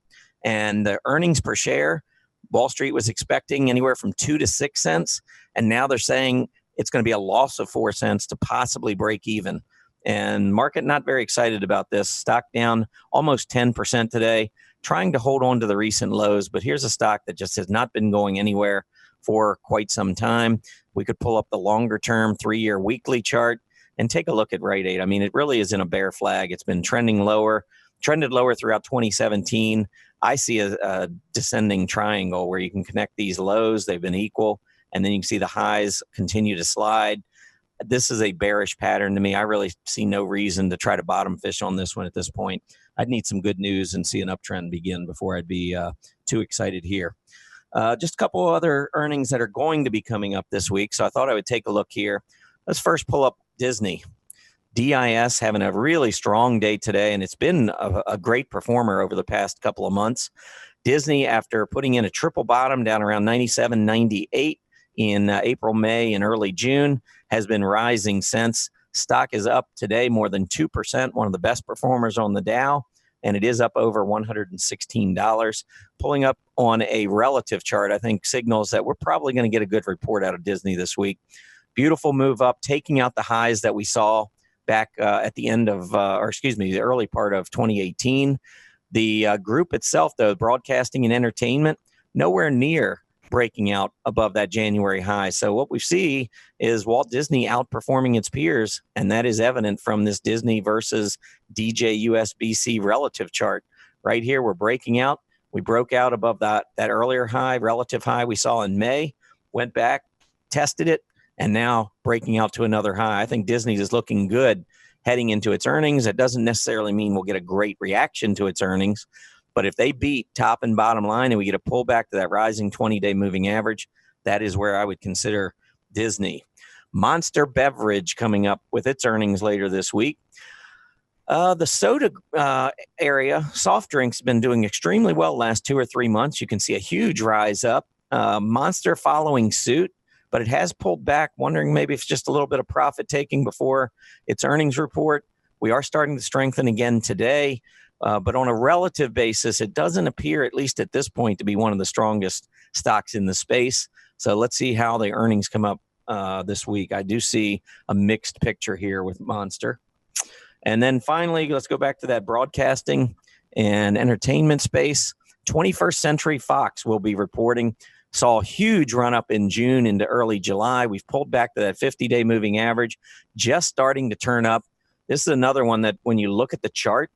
[SPEAKER 1] And the earnings per share, Wall Street was expecting anywhere from 2 to 6 cents. And now they're saying it's going to be a loss of 4 cents to possibly break even. And market not very excited about this. Stock down almost 10% today, trying to hold on to the recent lows. But here's a stock that just has not been going anywhere for quite some time. We could pull up the longer term 3-year weekly chart and take a look at Rite Aid. I mean, it really is in a bear flag. It's been trended lower throughout 2017. I see a descending triangle where you can connect these lows. They've been equal. And then you can see the highs continue to slide. this is a bearish pattern to me. I really see no reason to try to bottom fish on this one at this point. I'd need some good news and see an uptrend begin before I'd be too excited here. Just a couple of other earnings that are going to be coming up this week. So I thought I would take a look here. Let's first pull up Disney. DIS having a really strong day today, and it's been a great performer over the past couple of months. Disney, after putting in a triple bottom down around 97, 98 in April, May, and early June, has been rising since. Stock is up today more than 2%, one of the best performers on the Dow, and it is up over $116. Pulling up on a relative chart, I think signals that we're probably going to get a good report out of Disney this week. Beautiful move up, taking out the highs that we saw back at the end of, the early part of 2018. The group itself, though, broadcasting and entertainment, nowhere near breaking out above that January high. So what we see is Walt Disney outperforming its peers, and that is evident from this Disney versus DJ-USBC relative chart. Right here, we're breaking out. We broke out above that earlier high, relative high we saw in May, went back, tested it, and now breaking out to another high. I think Disney is looking good heading into its earnings. It doesn't necessarily mean we'll get a great reaction to its earnings, but if they beat top and bottom line and we get a pullback to that rising 20-day moving average, that is where I would consider Disney. Monster Beverage coming up with its earnings later this week. The soda area, soft drinks, been doing extremely well last 2 or 3 months. You can see a huge rise up. Monster following suit, but it has pulled back, wondering maybe if it's just a little bit of profit taking before its earnings report. We are starting to strengthen again today, but on a relative basis, it doesn't appear, at least at this point, to be one of the strongest stocks in the space. So let's see how the earnings come up this week. I do see a mixed picture here with Monster. And then finally, let's go back to that broadcasting and entertainment space. 21st Century Fox will be reporting. Saw a huge run up in June into early July. We've pulled back to that 50-day moving average, just starting to turn up. This is another one that when you look at the chart,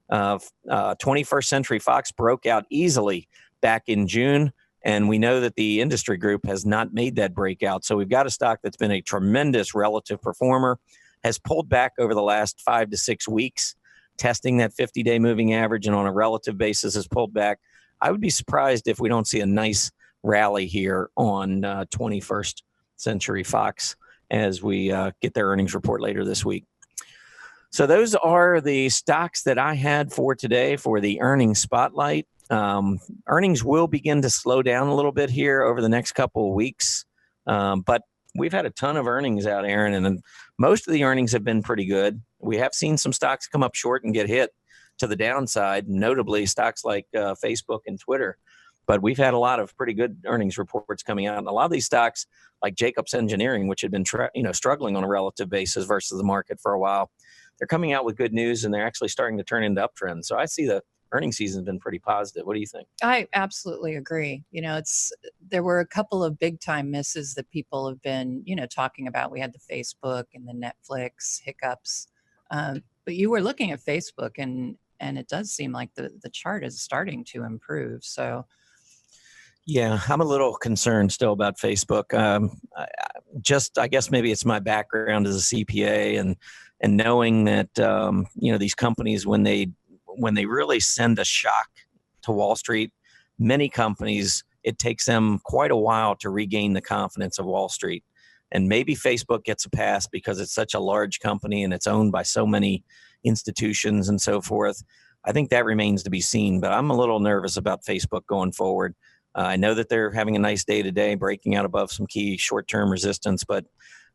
[SPEAKER 1] 21st Century Fox broke out easily back in June, and we know that the industry group has not made that breakout. So we've got a stock that's been a tremendous relative performer, has pulled back over the last 5 to 6 weeks, testing that 50-day moving average, and on a relative basis has pulled back. I would be surprised if we don't see a nice rally here on 21st Century Fox as we get their earnings report later this week. So those are the stocks that I had for today for the earnings spotlight. Earnings will begin to slow down a little bit here over the next couple of weeks, but we've had a ton of earnings out, Erin, and most of the earnings have been pretty good. We have seen some stocks come up short and get hit to the downside, notably stocks like Facebook and Twitter. But we've had a lot of pretty good earnings reports coming out. And a lot of these stocks, like Jacobs Engineering, which had been struggling on a relative basis versus the market for a while, they're coming out with good news, and they're actually starting to turn into uptrends. So I see the earnings season has been pretty positive. What do you think?
[SPEAKER 2] I absolutely agree. There were a couple of big time misses that people have been, talking about. We had the Facebook and the Netflix hiccups, but you were looking at Facebook, and it does seem like the chart is starting to improve. So.
[SPEAKER 1] Yeah, I'm a little concerned still about Facebook. I guess maybe it's my background as a CPA and knowing that these companies, when they really send a shock to Wall Street, many companies, it takes them quite a while to regain the confidence of Wall Street. And maybe Facebook gets a pass because it's such a large company and it's owned by so many institutions and so forth. I think that remains to be seen, but I'm a little nervous about Facebook going forward. I know that they're having a nice day today, breaking out above some key short-term resistance, but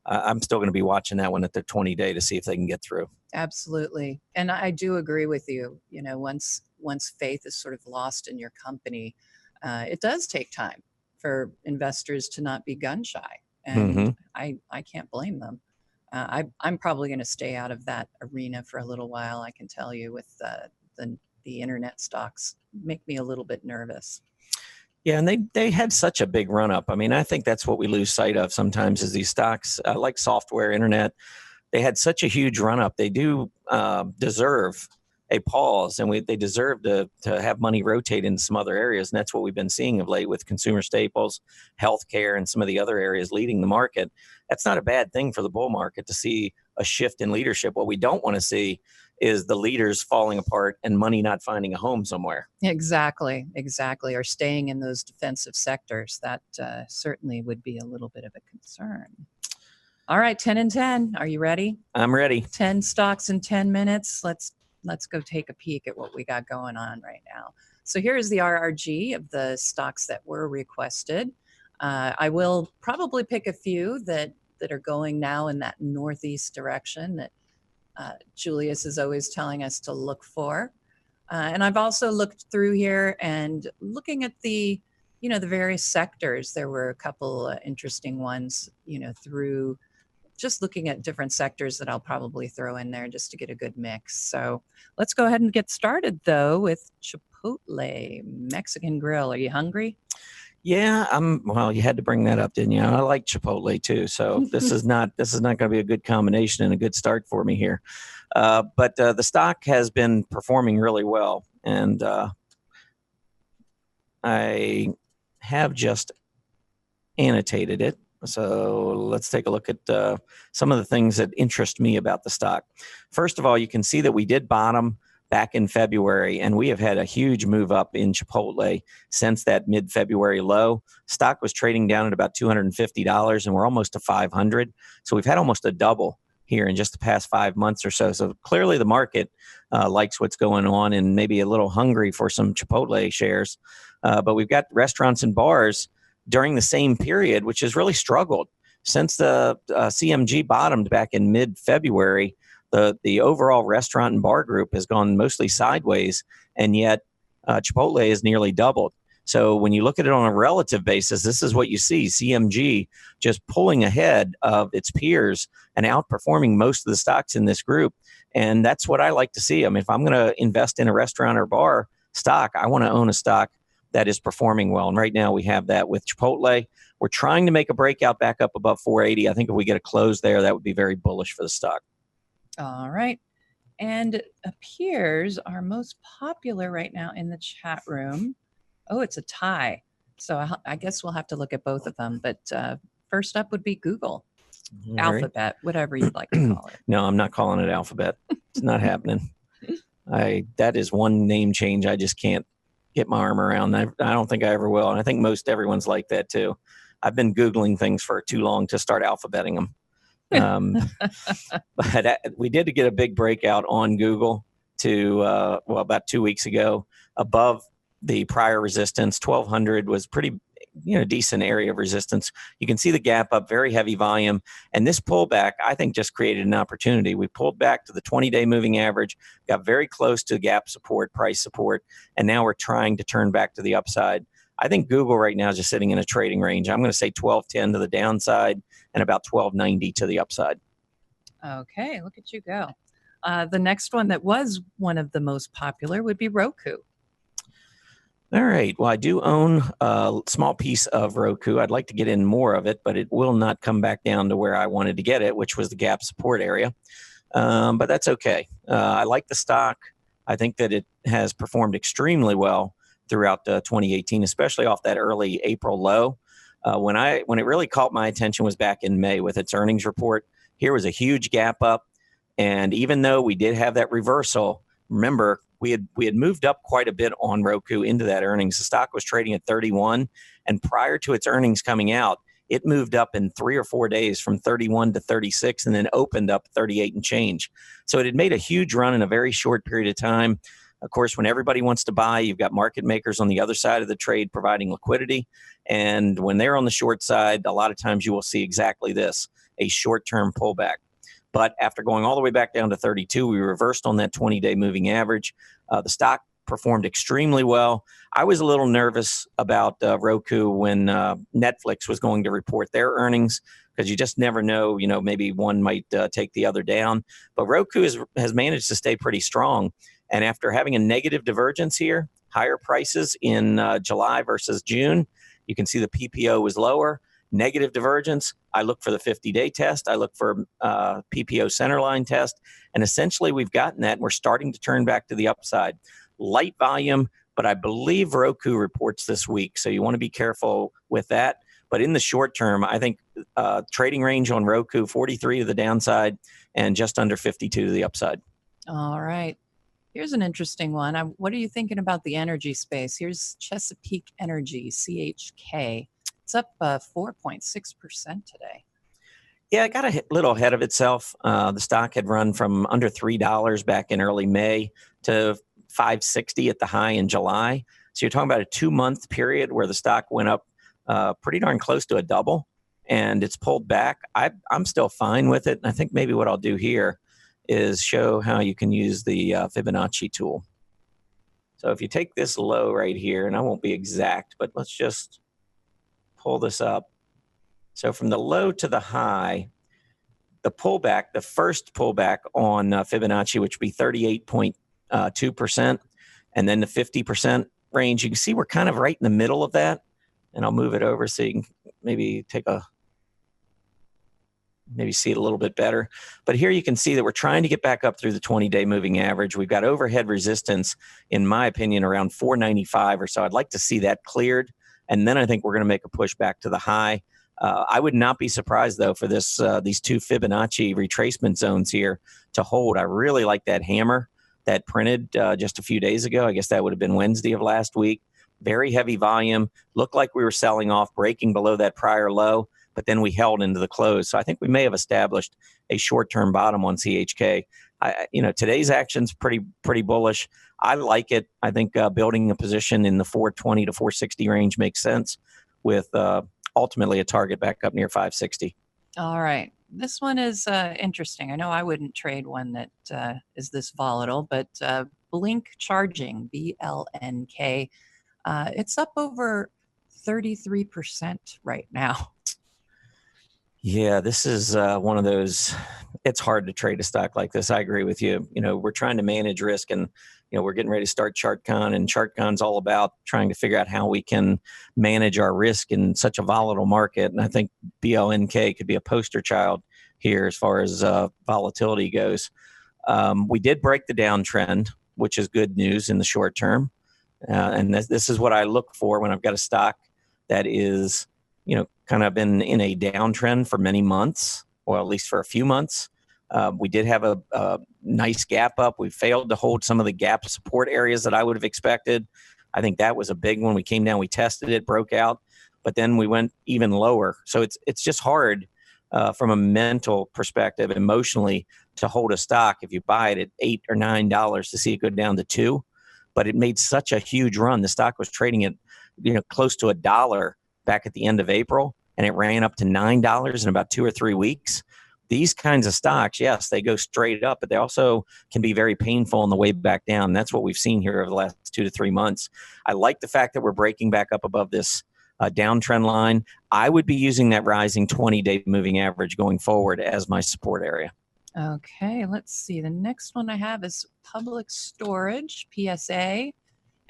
[SPEAKER 1] I'm still going to be watching that one at the 20-day to see if they can get through.
[SPEAKER 2] Absolutely. And I do agree with you. Once faith is sort of lost in your company, it does take time for investors to not be gun shy. And I can't blame them. I'm probably going to stay out of that arena for a little while. I can tell you with the internet stocks make me a little bit nervous.
[SPEAKER 1] Yeah, and they had such a big run up. I mean, I think that's what we lose sight of sometimes is these stocks like software, internet. They had such a huge run up. They do deserve a pause, and they deserve to have money rotate into some other areas. And that's what we've been seeing of late with consumer staples, healthcare, and some of the other areas leading the market. That's not a bad thing for the bull market to see a shift in leadership. What we don't want to see is the leaders falling apart and money not finding a home somewhere.
[SPEAKER 2] Exactly. Or staying in those defensive sectors. That certainly would be a little bit of a concern. All right, 10 and 10. Are you ready?
[SPEAKER 1] I'm ready.
[SPEAKER 2] 10 stocks in 10 minutes. Let's go take a peek at what we got going on right now. So here is the RRG of the stocks that were requested. I will probably pick a few that are going now in that northeast direction that Julius is always telling us to look for. And I've also looked through here and looking at the various sectors. There were a couple interesting ones, through just looking at different sectors that I'll probably throw in there just to get a good mix. So let's go ahead and get started though with Chipotle Mexican Grill. Are you hungry?
[SPEAKER 1] Yeah, well, you had to bring that up, didn't you? I like Chipotle too. So this is not going to be a good combination and a good start for me here. But the stock has been performing really well. And I have just annotated it. So let's take a look at some of the things that interest me about the stock. First of all, you can see that we did bottom back in February, and we have had a huge move up in Chipotle since that mid-February low. Stock was trading down at about $250, and we're almost to $500. So we've had almost a double here in just the past 5 months or so. So clearly the market likes what's going on and maybe a little hungry for some Chipotle shares. But we've got restaurants and bars during the same period, which has really struggled. Since the CMG bottomed back in mid-February, the overall restaurant and bar group has gone mostly sideways, and yet Chipotle has nearly doubled. So when you look at it on a relative basis, this is what you see. CMG just pulling ahead of its peers and outperforming most of the stocks in this group. And that's what I like to see. I mean, if I'm going to invest in a restaurant or bar stock, I want to own a stock that is performing well. And right now we have that with Chipotle. We're trying to make a breakout back up above 480. I think if we get a close there, that would be very bullish for the stock.
[SPEAKER 2] All right. And it appears our most popular right now in the chat room. Oh, it's a tie. So I guess we'll have to look at both of them. But first up would be Google.
[SPEAKER 1] All
[SPEAKER 2] Alphabet, whatever you'd like to call it.
[SPEAKER 1] No, I'm not calling it Alphabet. It's not happening. That is one name change I just can't get my arm around. I don't think I ever will. And I think everyone's like that too. I've been Googling things for too long to start alphabeting them. But we did get a big breakout on Google to, about 2 weeks ago, above the prior resistance. 1200 was pretty, decent area of resistance. You can see the gap up, very heavy volume. And this pullback, I think, just created an opportunity. We pulled back to the 20-day moving average, got very close to gap support, price support, and now we're trying to turn back to the upside. I think Google right now is just sitting in a trading range. I'm going to say 1210 to the downside and about 1290 to the upside.
[SPEAKER 2] Okay, look at you go. The next one that was one of the most popular would be Roku.
[SPEAKER 1] All right. Well, I do own a small piece of Roku. I'd like to get in more of it, but it will not come back down to where I wanted to get it, which was the gap support area. But that's okay. I like the stock. I think that it has performed extremely well throughout 2018, especially off that early April low. When it really caught my attention was back in May with its earnings report. Here was a huge gap up. And even though we did have that reversal, remember, we had moved up quite a bit on Roku into that earnings. The stock was trading at 31, and prior to its earnings coming out, it moved up in 3 or 4 days from 31 to 36 and then opened up 38 and change. So it had made a huge run in a very short period of time. Of course, when everybody wants to buy, you've got market makers on the other side of the trade providing liquidity. And when they're on the short side, a lot of times you will see exactly this, a short-term pullback. But after going all the way back down to 32, we reversed on that 20-day moving average. The stock performed extremely well. I was a little nervous about Roku when Netflix was going to report their earnings because you just never know, maybe one might take the other down. But Roku has managed to stay pretty strong. And after having a negative divergence here, higher prices in July versus June, you can see the PPO was lower. negative divergence, I look for the 50-day test. I look for PPO centerline test. And essentially, we've gotten that, and we're starting to turn back to the upside. Light volume, but I believe Roku reports this week, so you want to be careful with that. But in the short term, I think trading range on Roku, 43 to the downside and just under 52 to the upside.
[SPEAKER 2] All right. Here's an interesting one. What are you thinking about the energy space? Here's Chesapeake Energy, CHK. It's up 4.6% today.
[SPEAKER 1] Yeah, it got a little ahead of itself. The stock had run from under $3 back in early May to $5.60 at the high in July. So you're talking about a 2-month period where the stock went up pretty darn close to a double, and it's pulled back. I'm still fine with it. And I think maybe what I'll do here is show how you can use the Fibonacci tool. So if you take this low right here, and I won't be exact, but let's just pull this up. So from the low to the high, the pullback, the first pullback on Fibonacci, which would be 38.2%, and then the 50% range, you can see we're kind of right in the middle of that. And I'll move it over so you can maybe see it a little bit better. But here you can see that we're trying to get back up through the 20-day moving average. We've got overhead resistance, in my opinion, around 495 or so. I'd like to see that cleared. And then I think we're going to make a push back to the high. I would not be surprised, though, for these two Fibonacci retracement zones here to hold. I really like that hammer that printed just a few days ago. I guess that would have been Wednesday of last week. Very heavy volume. Looked like we were selling off, breaking below that prior low, but then we held into the close. So I think we may have established a short-term bottom on CHK. Today's action's pretty bullish. I like it. I think building a position in the 420 to 460 range makes sense, with ultimately a target back up near 560.
[SPEAKER 2] All right. This one is interesting. I know I wouldn't trade one that is this volatile, but Blink Charging, BLNK, it's up over 33% right now.
[SPEAKER 1] Yeah, this is one of those, it's hard to trade a stock like this. I agree with you. We're trying to manage risk, and, we're getting ready to start ChartCon, and ChartCon's all about trying to figure out how we can manage our risk in such a volatile market. And I think BLNK could be a poster child here as far as volatility goes. We did break the downtrend, which is good news in the short term. And this is what I look for when I've got a stock that is, kind of been in a downtrend for many months, or at least for a few months. We did have a nice gap up. We failed to hold some of the gap support areas that I would have expected. I think that was a big one. We came down, we tested it, broke out, but then we went even lower. So it's just hard from a mental perspective, emotionally, to hold a stock if you buy it at $8 or $9 to see it go down to $2. But it made such a huge run. The stock was trading at, close to $1 back at the end of April, and it ran up to $9 in about 2 or 3 weeks. These kinds of stocks, yes, they go straight up, but they also can be very painful on the way back down. That's what we've seen here over the last 2 to 3 months. I like the fact that we're breaking back up above this downtrend line. I would be using that rising 20-day moving average going forward as my support area.
[SPEAKER 2] Okay, let's see. The next one I have is Public Storage, PSA.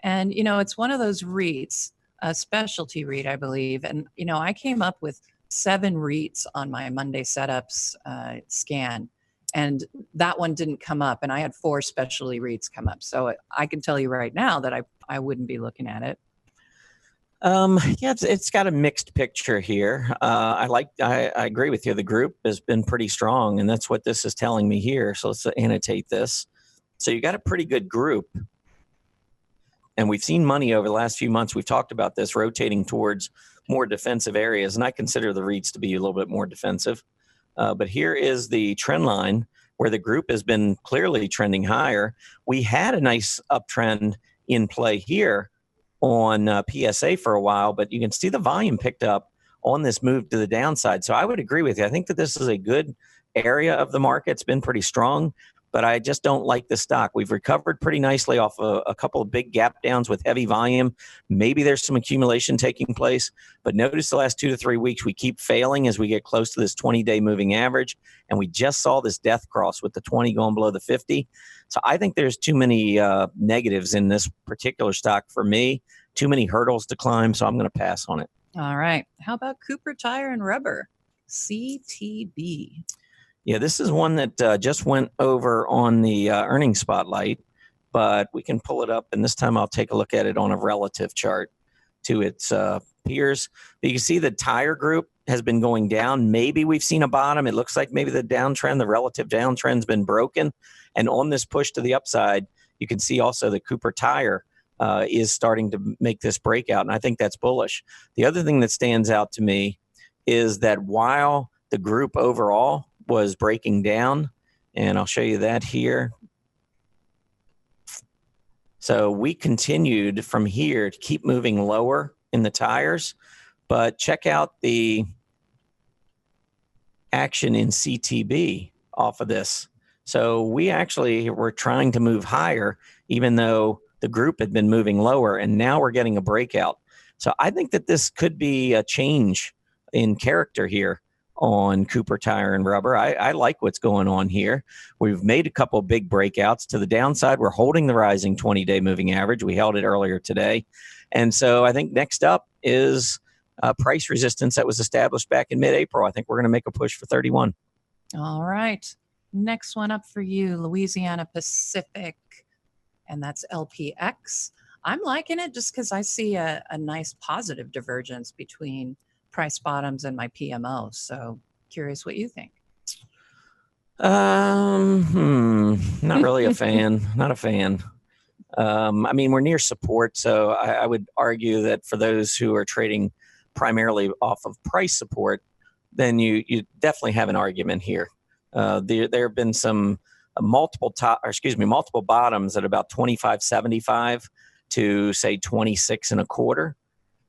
[SPEAKER 2] And, it's one of those REITs, a specialty REIT, I believe. And, I came up with 7 REITs on my Monday setups scan, and that one didn't come up. And I had 4 specialty REITs come up. So I can tell you right now that I wouldn't be looking at it.
[SPEAKER 1] Yeah, it's got a mixed picture here. I agree with you. The group has been pretty strong, and that's what this is telling me here. So let's annotate this. So you got a pretty good group, and we've seen money over the last few months. We've talked about this rotating towards more defensive areas, and I consider the REITs to be a little bit more defensive. But here is the trend line where the group has been clearly trending higher. We had a nice uptrend in play here on PSA for a while, but you can see the volume picked up on this move to the downside. So I would agree with you. I think that this is a good area of the market. It's been pretty strong, but I just don't like the stock. We've recovered pretty nicely off a couple of big gap downs with heavy volume. Maybe there's some accumulation taking place, but notice the last 2 to 3 weeks, we keep failing as we get close to this 20-day moving average. And we just saw this death cross with the 20 going below the 50. So I think there's too many negatives in this particular stock for me, too many hurdles to climb. So I'm going to pass on it.
[SPEAKER 2] All right. How about Cooper Tire and Rubber, CTB?
[SPEAKER 1] Yeah, this is one that just went over on the earnings spotlight, but we can pull it up, and this time I'll take a look at it on a relative chart to its peers. But you can see the tire group has been going down. Maybe we've seen a bottom. It looks like maybe the downtrend, the relative downtrend's been broken. And on this push to the upside, you can see also that Cooper Tire is starting to make this breakout, and I think that's bullish. The other thing that stands out to me is that while the group overall was breaking down, and I'll show you that here. So we continued from here to keep moving lower in the tires, but check out the action in CTB off of this. So we actually were trying to move higher, even though the group had been moving lower, and now we're getting a breakout. So I think that this could be a change in character here on Cooper Tire and Rubber. I like what's going on here. We've made a couple of big breakouts to the downside. We're holding the rising 20-day moving average. We held it earlier today. And so I think next up is price resistance that was established back in mid-April. I think we're going to make a push for 31.
[SPEAKER 2] All right. Next one up for you, Louisiana Pacific, and that's LPX. I'm liking it just because I see a nice positive divergence between price bottoms and my PMO. So curious what you think.
[SPEAKER 1] Not really a fan. Not a fan. I mean, we're near support, so I would argue that for those who are trading primarily off of price support, then you definitely have an argument here. There have been some multiple bottoms at about 25.75 to say 26.25.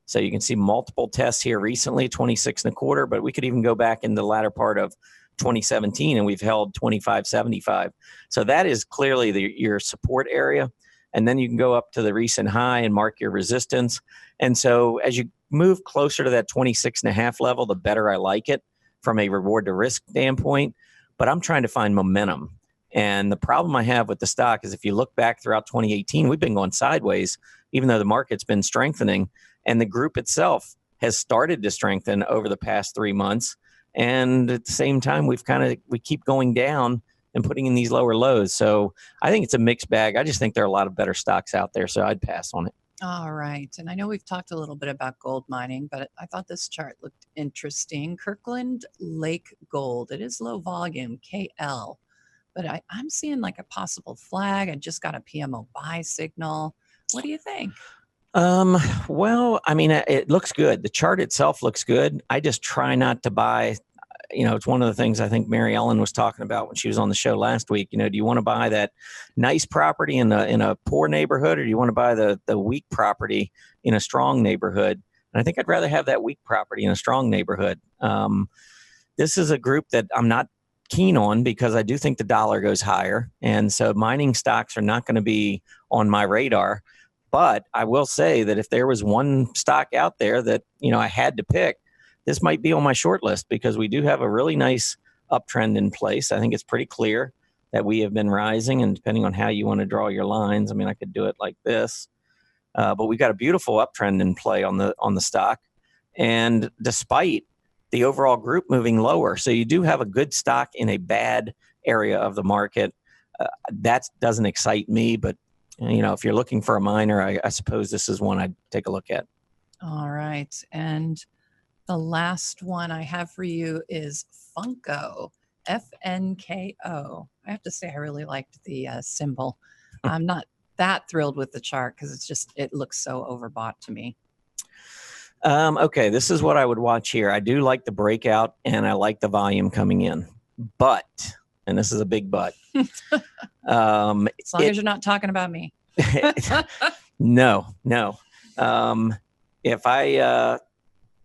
[SPEAKER 1] So you can see multiple tests here recently, 26.25, but we could even go back in the latter part of 2017 and we've held 25.75. So that is clearly your support area. And then you can go up to the recent high and mark your resistance. And so as you move closer to that 26.5 level, the better I like it from a reward to risk standpoint. But I'm trying to find momentum. And the problem I have with the stock is if you look back throughout 2018, we've been going sideways, even though the market's been strengthening. And the group itself has started to strengthen over the past 3 months. And at the same time, we keep going down and putting in these lower lows. So I think it's a mixed bag. I just think there are a lot of better stocks out there. So I'd pass on it.
[SPEAKER 2] All right. And I know we've talked a little bit about gold mining, but I thought this chart looked interesting. Kirkland Lake Gold. It is low volume, KL. But I'm seeing like a possible flag. I just got a PMO buy signal. What do you think?
[SPEAKER 1] Well, I mean, it looks good. The chart itself looks good. I just try not to buy, it's one of the things I think Mary Ellen was talking about when she was on the show last week. Do you want to buy that nice property in a poor neighborhood, or do you want to buy the weak property in a strong neighborhood? And I think I'd rather have that weak property in a strong neighborhood. This is a group that I'm not keen on because I do think the dollar goes higher. And so mining stocks are not going to be on my radar. But I will say that if there was one stock out there that, I had to pick, this might be on my short list because we do have a really nice uptrend in place. I think it's pretty clear that we have been rising, and depending on how you want to draw your lines, I mean, I could do it like this, but we've got a beautiful uptrend in play on the stock. And despite the overall group moving lower, so you do have a good stock in a bad area of the market. That doesn't excite me, but if you're looking for a miner, I suppose this is one I'd take a look at.
[SPEAKER 2] All right. And the last one I have for you is Funko, FNKO. I have to say, I really liked the symbol. I'm not that thrilled with the chart because it looks so overbought to me.
[SPEAKER 1] Okay, this is what I would watch here. I do like the breakout and I like the volume coming in, but, and this is a big but.
[SPEAKER 2] As long as you're not talking about me.
[SPEAKER 1] No. If I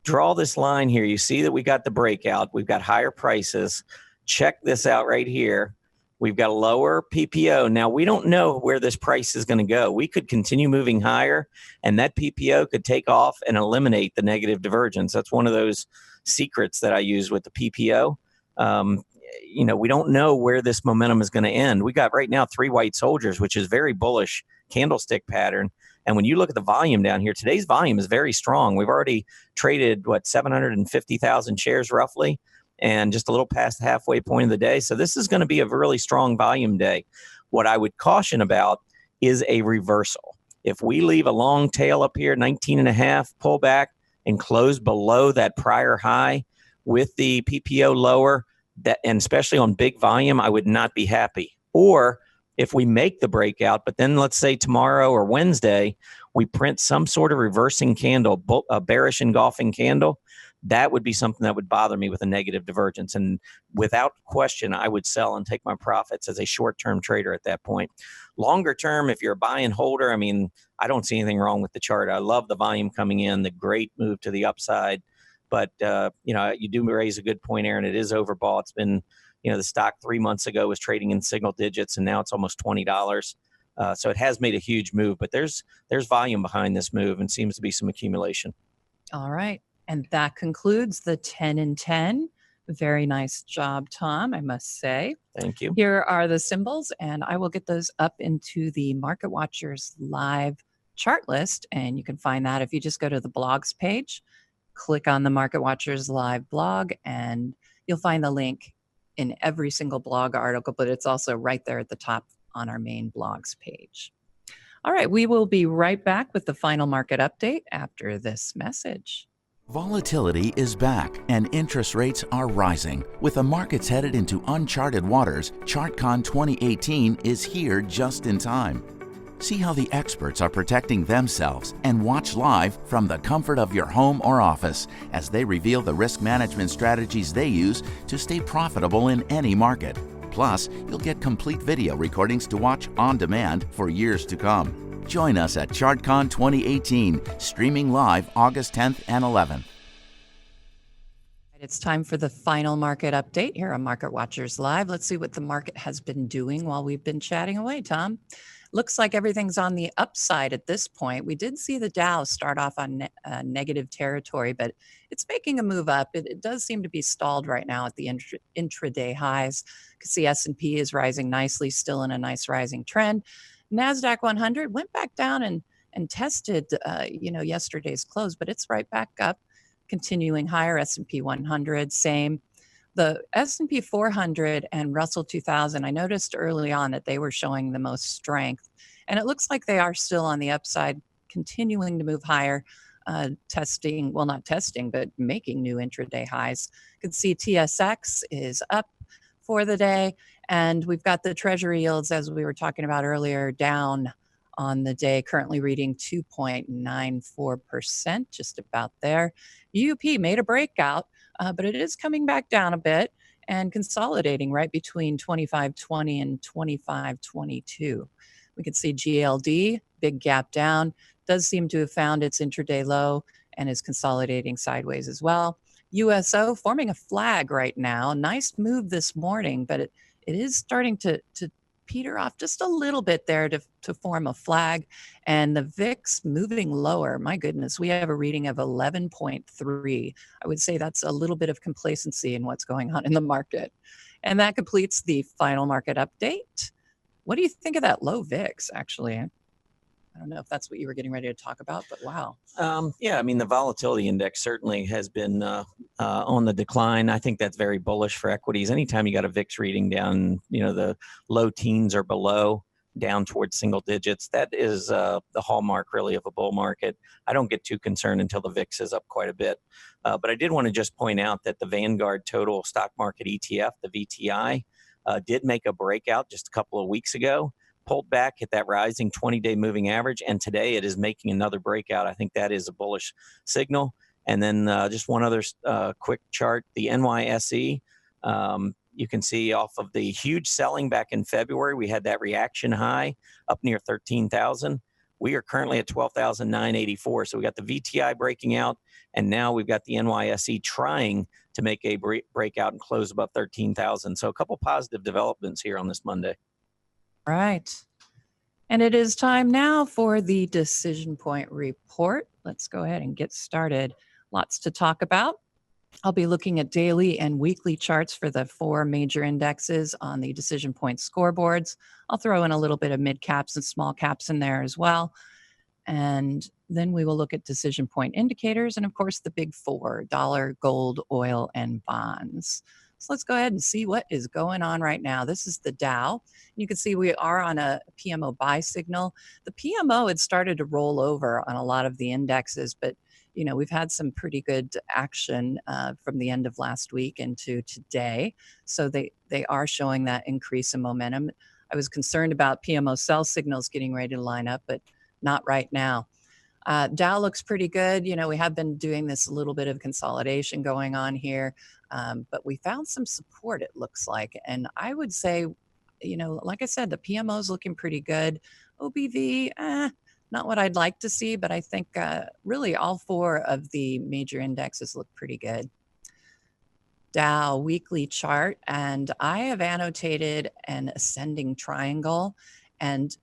[SPEAKER 1] draw this line here, you see that we got the breakout. We've got higher prices. Check this out right here. We've got a lower PPO. Now, we don't know where this price is going to go. We could continue moving higher, and that PPO could take off and eliminate the negative divergence. That's one of those secrets that I use with the PPO. We don't know where this momentum is going to end. We got right now 3 white soldiers, which is very bullish candlestick pattern. And when you look at the volume down here, today's volume is very strong. We've already traded, 750,000 shares roughly, and just a little past the halfway point of the day. So this is going to be a really strong volume day. What I would caution about is a reversal. If we leave a long tail up here, 19.5, pull back and close below that prior high with the PPO lower, and especially on big volume, I would not be happy. Or if we make the breakout, but then let's say tomorrow or Wednesday, we print some sort of reversing candle, a bearish engulfing candle, that would be something that would bother me with a negative divergence. And without question, I would sell and take my profits as a short-term trader at that point. Longer term, if you're a buy and holder, I mean, I don't see anything wrong with the chart. I love the volume coming in, the great move to the upside. But, you do raise a good point, Erin. It is overbought. It's been, the stock 3 months ago was trading in single digits, and now it's almost $20. So it has made a huge move, but there's volume behind this move and seems to be some accumulation.
[SPEAKER 2] All right. And that concludes the 10 and 10. Very nice job, Tom, I must say.
[SPEAKER 1] Thank you.
[SPEAKER 2] Here are the symbols, and I will get those up into the Market Watchers live chart list. And you can find that if you just go to the blogs page, click on the Market Watchers live blog, and you'll find the link in every single blog article, but it's also right there at the top on our main blogs page. All right, we will be right back with the final market update after this message.
[SPEAKER 8] Volatility is back and interest rates are rising. With the markets headed into uncharted waters, ChartCon 2018 is here just in time. See how the experts are protecting themselves and watch live from the comfort of your home or office as they reveal the risk management strategies they use to stay profitable in any market. Plus, you'll get complete video recordings to watch on demand for years to come. Join us at ChartCon 2018, streaming live August 10th and 11th.
[SPEAKER 2] It's time for the final market update here on Market Watchers Live. Let's see what the market has been doing while we've been chatting away, Tom. Looks like everything's on the upside at this point. We did see the Dow start off on negative territory, but it's making a move up. It does seem to be stalled right now at the intraday highs. You can see S&P is rising nicely, still in a nice rising trend. NASDAQ 100 went back down and tested, yesterday's close, but it's right back up, continuing higher. S&P 100, same. The S&P 400 and Russell 2000, I noticed early on that they were showing the most strength, and it looks like they are still on the upside, continuing to move higher, not testing, but making new intraday highs. You can see TSX is up for the day, and we've got the Treasury yields, as we were talking about earlier, down on the day, currently reading 2.94%, just about there. UP made a breakout, but it is coming back down a bit and consolidating right between 25.20 and 25.22. We can see GLD, big gap down, does seem to have found its intraday low and is consolidating sideways as well. USO forming a flag right now. Nice move this morning, but it is starting to peter off just a little bit there to form a flag. And the VIX moving lower. My goodness, we have a reading of 11.3. I would say that's a little bit of complacency in what's going on in the market. And that completes the final market update. What do you think of that low VIX, actually? I don't know if that's what you were getting ready to talk about, but wow.
[SPEAKER 1] The volatility index certainly has been on the decline. I think that's very bullish for equities. Anytime you got a VIX reading down, the low teens or below, down towards single digits, that is the hallmark really of a bull market. I don't get too concerned until the VIX is up quite a bit. But I did want to just point out that the Vanguard Total Stock Market ETF, the VTI, did make a breakout just a couple of weeks ago, pulled back at that rising 20-day moving average, and today it is making another breakout. I think that is a bullish signal. And then just one other quick chart, the NYSE. You can see off of the huge selling back in February, we had that reaction high up near 13,000. We are currently at 12,984. So we got the VTI breaking out, and now we've got the NYSE trying to make a breakout and close above 13,000. So a couple positive developments here on this Monday.
[SPEAKER 2] Right. And it is time now for the DecisionPoint Report. Let's go ahead and get started. Lots to talk about. I'll be looking at daily and weekly charts for the 4 major indexes on the DecisionPoint scoreboards. I'll throw in a little bit of mid caps and small caps in there as well. And then we will look at decision point indicators and, of course, the big four: dollar, gold, oil, and bonds. So let's go ahead and see what is going on right now. This is the Dow. You can see we are on a PMO buy signal. The PMO had started to roll over on a lot of the indexes, but we've had some pretty good action from the end of last week into today. So they are showing that increase in momentum. I was concerned about PMO sell signals getting ready to line up, but not right now. Dow looks pretty good. We have been doing this little bit of consolidation going on here, but we found some support, it looks like. And I would say, like I said, the PMO is looking pretty good. OBV, not what I'd like to see, but I think really all four of the major indexes look pretty good. Dow weekly chart, and I have annotated an ascending triangle, and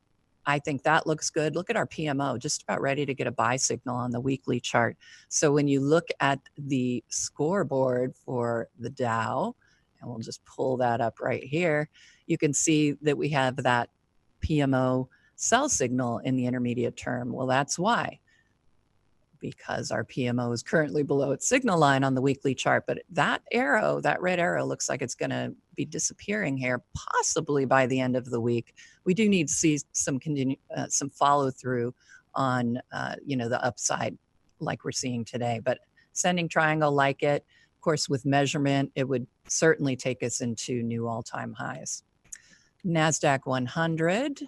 [SPEAKER 2] I think that looks good. Look at our PMO, just about ready to get a buy signal on the weekly chart. So when you look at the scoreboard for the Dow, and we'll just pull that up right here, you can see that we have that PMO sell signal in the intermediate term. Well, that's why, because our PMO is currently below its signal line on the weekly chart. But that arrow, that red arrow, looks like it's going to be disappearing here, possibly by the end of the week. We do need to see some follow through on the upside like we're seeing today. But ascending triangle, like it. Of course, with measurement, it would certainly take us into new all-time highs. NASDAQ 100.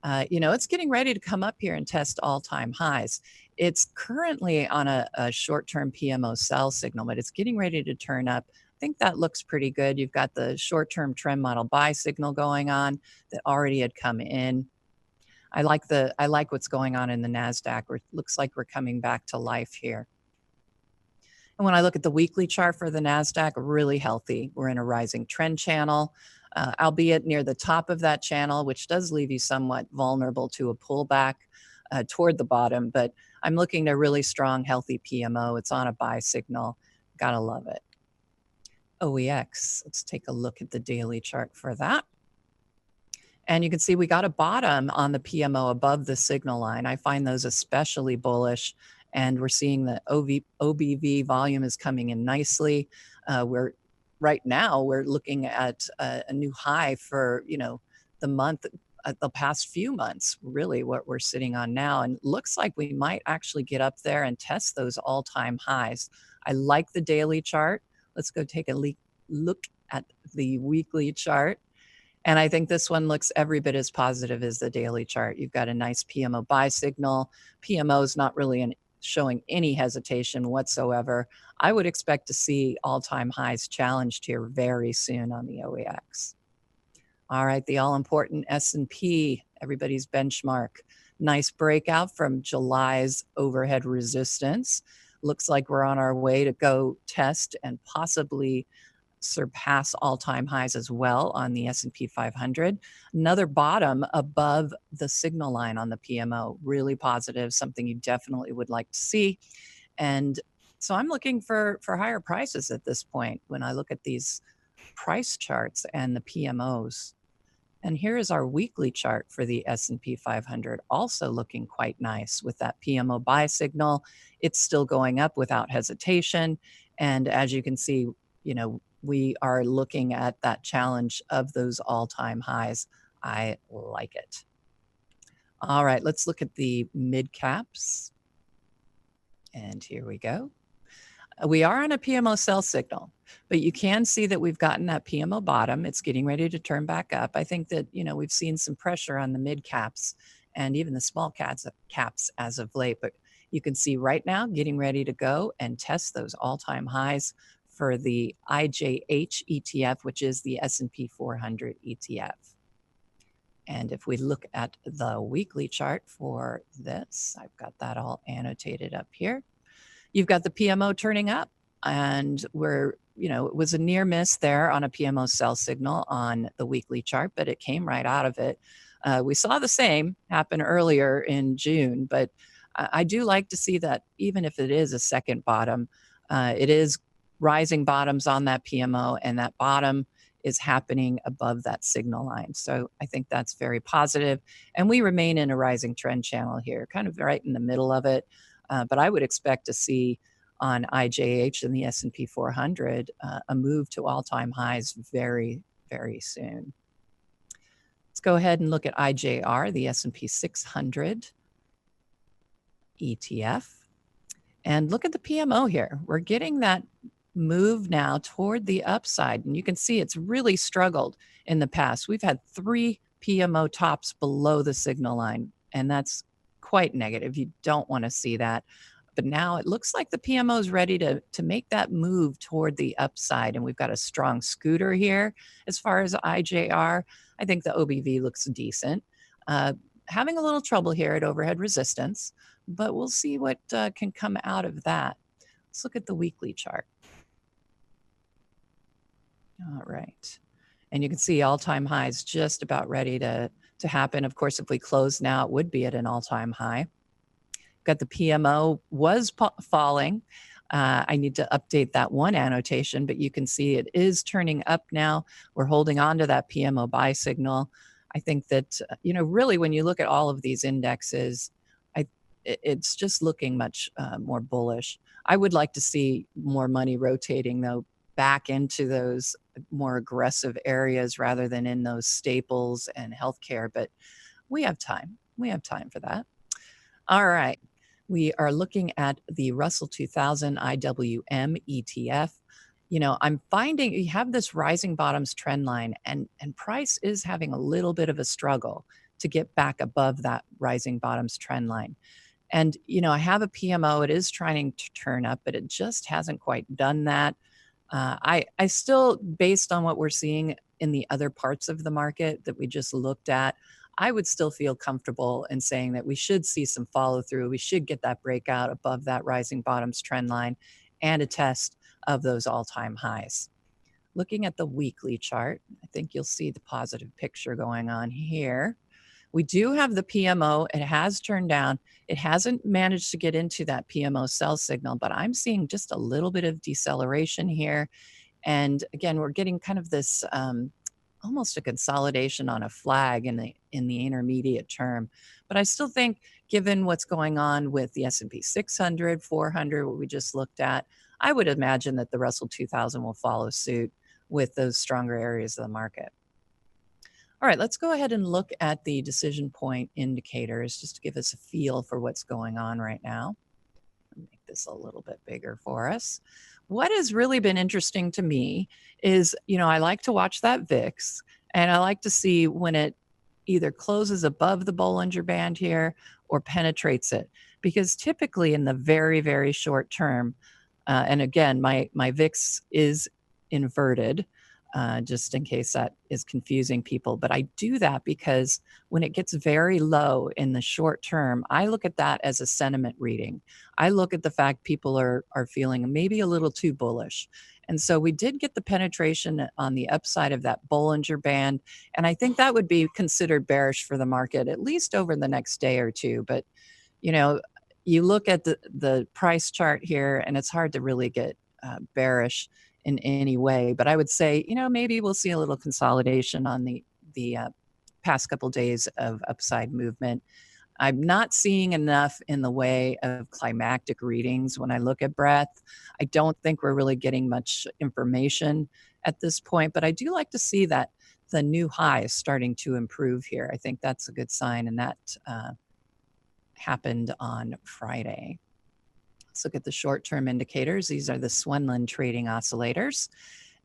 [SPEAKER 2] It's getting ready to come up here and test all-time highs. It's currently on a short-term PMO sell signal, but it's getting ready to turn up. I think that looks pretty good. You've got the short-term trend model buy signal going on that already had come in. I like what's going on in the NASDAQ. It looks like we're coming back to life here. And when I look at the weekly chart for the NASDAQ, really healthy. We're in a rising trend channel. Albeit near the top of that channel, which does leave you somewhat vulnerable to a pullback toward the bottom. But I'm looking at a really strong, healthy PMO. It's on a buy signal. Gotta love it. OEX, let's take a look at the daily chart for that. And you can see we got a bottom on the PMO above the signal line. I find those especially bullish. And we're seeing the OBV volume is coming in nicely. Right now, we're looking at a new high for, the past few months, really what we're sitting on now. And looks like we might actually get up there and test those all-time highs. I like the daily chart. Let's go take a look at the weekly chart. And I think this one looks every bit as positive as the daily chart. You've got a nice PMO buy signal. PMO is not really showing any hesitation whatsoever. I would expect to see all-time highs challenged here very soon on the OEX. All right, the all-important S&P, everybody's benchmark. Nice breakout from July's overhead resistance. Looks like we're on our way to go test and possibly surpass all-time highs as well on the S&P 500. Another bottom above the signal line on the PMO. Really positive, something you definitely would like to see. And so I'm looking for higher prices at this point when I look at these price charts and the PMOs. And here is our weekly chart for the S&P 500, also looking quite nice with that PMO buy signal. It's still going up without hesitation. And as you can see, we are looking at that challenge of those all-time highs. I like it. All right, let's look at the mid caps. And here we go. We are on a PMO sell signal, but you can see that we've gotten that PMO bottom. It's getting ready to turn back up. I think that, we've seen some pressure on the mid caps and even the small caps as of late, but you can see right now getting ready to go and test those all-time highs for the IJH ETF, which is the S&P 400 ETF. And if we look at the weekly chart for this, I've got that all annotated up here. You've got the PMO turning up, and it was a near miss there on a PMO sell signal on the weekly chart, but it came right out of it. We saw the same happen earlier in June, but I do like to see that even if it is a second bottom, it is rising bottoms on that PMO, and that bottom is happening above that signal line. So I think that's very positive. And we remain in a rising trend channel here, kind of right in the middle of it. But I would expect to see on IJH and the S&P 400 a move to all-time highs very, very soon. Let's go ahead and look at IJR, the S&P 600 ETF. And look at the PMO here. We're getting that move now toward the upside. And you can see it's really struggled in the past. We've had 3 PMO tops below the signal line, and that's quite negative. You don't want to see that. But now it looks like the PMO is ready to make that move toward the upside. And we've got a strong scooter here. As far as IJR, I think the OBV looks decent. Having a little trouble here at overhead resistance, but we'll see what can come out of that. Let's look at the weekly chart. All right. And you can see all-time highs just about ready to happen. Of course, if we close now, it would be at an all-time high. Got the PMO was falling. I need to update that one annotation, but you can see it is turning up now. We're holding on to that PMO buy signal. I think that, really when you look at all of these indexes, it's just looking much more bullish. I would like to see more money rotating, though, back into those more aggressive areas rather than in those staples and healthcare, but we have time. We have time for that. All right. We are looking at the Russell 2000 IWM ETF. I'm finding you have this rising bottoms trend line, and price is having a little bit of a struggle to get back above that rising bottoms trend line. And, I have a PMO. It is trying to turn up, but it just hasn't quite done that. I still, based on what we're seeing in the other parts of the market that we just looked at, I would still feel comfortable in saying that we should see some follow through. We should get that breakout above that rising bottoms trend line and a test of those all-time highs. Looking at the weekly chart, I think you'll see the positive picture going on here. We do have the PMO. It has turned down. It hasn't managed to get into that PMO sell signal, but I'm seeing just a little bit of deceleration here. And again, we're getting kind of this almost a consolidation on a flag in the intermediate term. But I still think, given what's going on with the S&P 600, 400, what we just looked at, I would imagine that the Russell 2000 will follow suit with those stronger areas of the market. All right, let's go ahead and look at the decision point indicators just to give us a feel for what's going on right now. I'll make this a little bit bigger for us. What has really been interesting to me is, I like to watch that VIX, and I like to see when it either closes above the Bollinger Band here or penetrates it, because typically in the very, very short term, and again, my VIX is inverted, just in case that is confusing people. But I do that because when it gets very low in the short term, I look at that as a sentiment reading. I look at the fact people are feeling maybe a little too bullish. And so we did get the penetration on the upside of that Bollinger Band. And I think that would be considered bearish for the market, at least over the next day or two. But, you look at the price chart here, and it's hard to really get bearish in any way. But I would say, maybe we'll see a little consolidation on the past couple days of upside movement. I'm not seeing enough in the way of climactic readings when I look at breadth. I don't think we're really getting much information at this point, but I do like to see that the new high is starting to improve here. I think that's a good sign, and that happened on Friday. Let's look at the short-term indicators. These are the Swenland trading oscillators.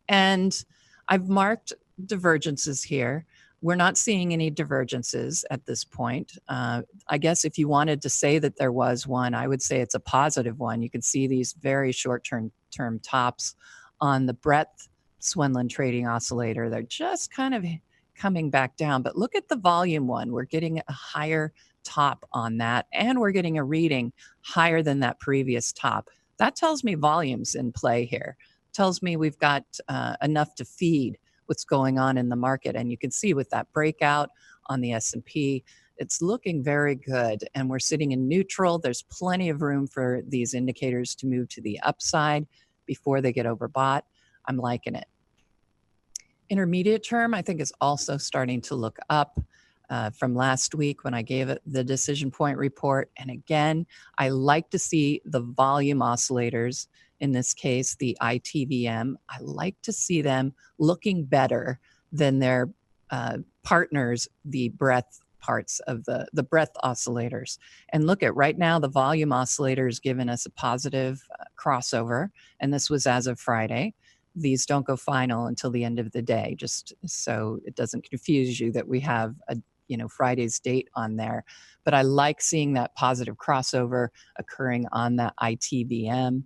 [SPEAKER 2] And I've marked divergences here. We're not seeing any divergences at this point. I guess if you wanted to say that there was one, I would say it's a positive one. You can see these very short-term tops on the breadth Swenland trading oscillator. They're just kind of coming back down. But look at the volume one. We're getting a higher top on that, and we're getting a reading higher than that previous top. That tells me volume's in play here. Tells me we've got enough to feed what's going on in the market. And you can see with that breakout on the S&P, it's looking very good. And we're sitting in neutral. There's plenty of room for these indicators to move to the upside before they get overbought. I'm liking it. intermediate term, I think, is also starting to look up from last week when I gave it the DecisionPoint report. And again, I like to see the volume oscillators, in this case, the ITVM. I like to see them looking better than their partners, the breadth parts of the breadth oscillators. And look at right now, the volume oscillator is giving us a positive crossover. And this was as of Friday. These don't go final until the end of the day, just so it doesn't confuse you that we have a Friday's date on there. But I like seeing that positive crossover occurring on that ITVM.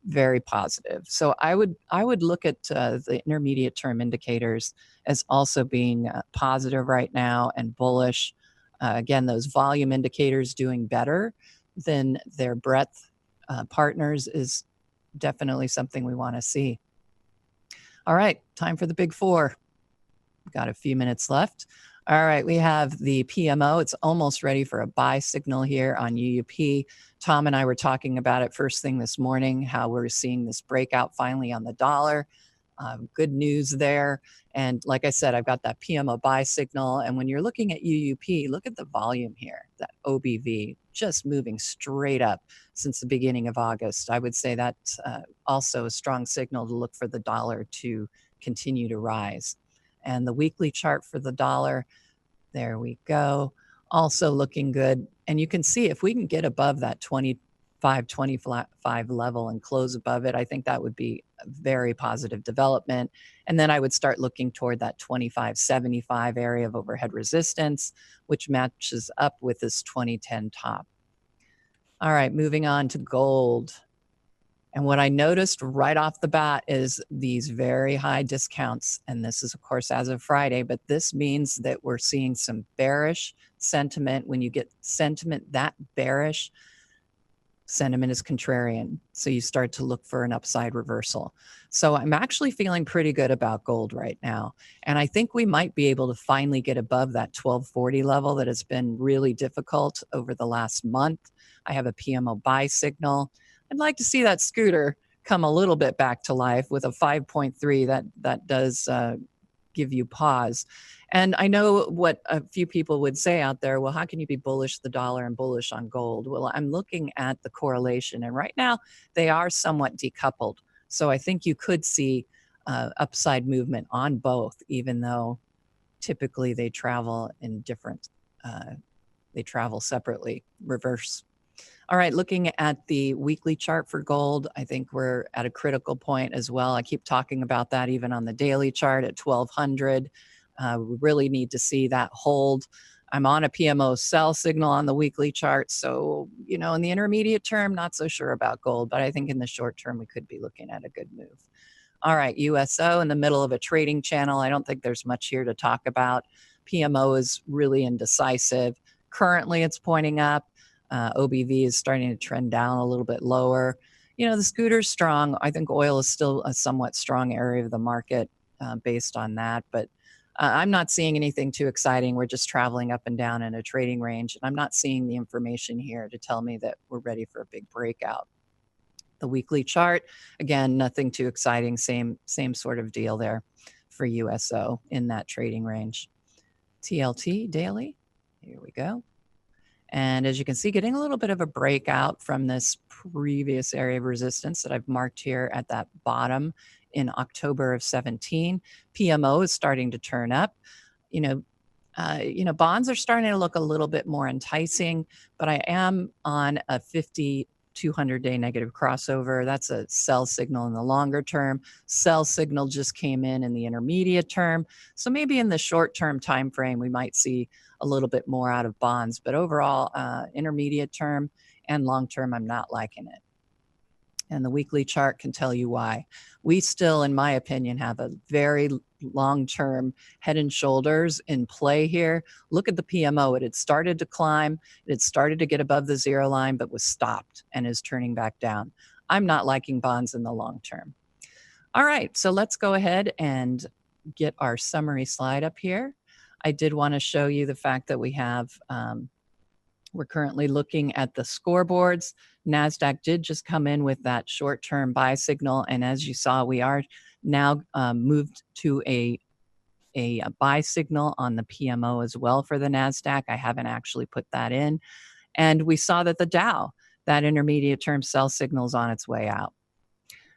[SPEAKER 2] Very positive. So I would look at the intermediate term indicators as also being positive right now and bullish. Again, those volume indicators doing better than their breadth partners is definitely something we want to see. All right, time for the big four. We've got a few minutes left. All right, we have the PMO. It's almost ready for a buy signal here on UUP. Tom and I were talking about it first thing this morning, how we're seeing this breakout finally on the dollar. Good news there. And like I said, I've got that PMO buy signal. And when you're looking at UUP, look at the volume here, that OBV just moving straight up since the beginning of August. I would say that's also a strong signal to look for the dollar to continue to rise. And the weekly chart for the dollar, there we go, also looking good. And you can see if we can get above that 25 level and close above it, I think that would be a very positive development. And then I would start looking toward that 25.75 area of overhead resistance, which matches up with this 2010 top. All right, moving on to gold. And what I noticed right off the bat is these very high discounts. And this is, of course, as of Friday, but this means that we're seeing some bearish sentiment. When you get sentiment that bearish, sentiment is contrarian. So you start to look for an upside reversal. So I'm actually feeling pretty good about gold right now. And I think we might be able to finally get above that 1240 level that has been really difficult over the last month. I have a PMO buy signal. I'd like to see that scooter come a little bit back to life with a 5.3. That does give you pause. And I know what a few people would say out there, well, how can you be bullish the dollar and bullish on gold? Well, I'm looking at the correlation, and right now they are somewhat decoupled. So I think you could see upside movement on both, even though typically they travel in different, they travel separately, reverse. All right, looking at the weekly chart for gold, I think we're at a critical point as well. I keep talking about that even on the daily chart at 1200. We really need to see that hold. I'm on a PMO sell signal on the weekly chart. So, in the intermediate term, not so sure about gold, but I think in the short term, we could be looking at a good move. All right, USO in the middle of a trading channel. I don't think there's much here to talk about. PMO is really indecisive. Currently, it's pointing up. OBV is starting to trend down a little bit lower. The scooter's strong. I think oil is still a somewhat strong area of the market based on that. But I'm not seeing anything too exciting. We're just traveling up and down in a trading range. And I'm not seeing the information here to tell me that we're ready for a big breakout. The weekly chart, again, nothing too exciting. Same sort of deal there for USO in that trading range. TLT daily, here we go. And as you can see, getting a little bit of a breakout from this previous area of resistance that I've marked here at that bottom in October of 17. PMO is starting to turn up. Bonds are starting to look a little bit more enticing, but I am on a 200-day negative crossover. That's a sell signal in the longer term. Sell signal just came in the intermediate term. So maybe in the short term time frame, we might see a little bit more out of bonds. But overall, intermediate term and long term, I'm not liking it. And the weekly chart can tell you why. We still, in my opinion, have a very long-term head and shoulders in play here. Look at the PMO. It had started to climb. It had started to get above the zero line, but was stopped and is turning back down. I'm not liking bonds in the long term. All right, so let's go ahead and get our summary slide up here. I did want to show you the fact that we have, we're currently looking at the scoreboards. NASDAQ did just come in with that short-term buy signal. And as you saw, we are now moved to a a buy signal on the PMO as well for the NASDAQ. I haven't actually put that in. And we saw that the Dow, that intermediate term sell signal is on its way out.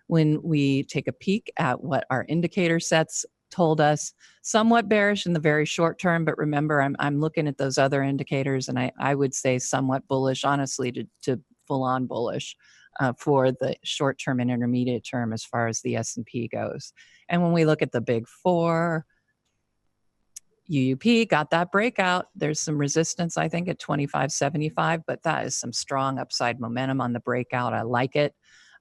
[SPEAKER 2] When we take a peek at what our indicator sets told us, somewhat bearish in the very short term, but remember, I'm looking at those other indicators, and I would say somewhat bullish, honestly, to full-on bullish for the short term and intermediate term as far as the S&P goes. And when we look at the big four, UUP got that breakout. There's some resistance, I think, at 25.75, but that is some strong upside momentum on the breakout. I like it.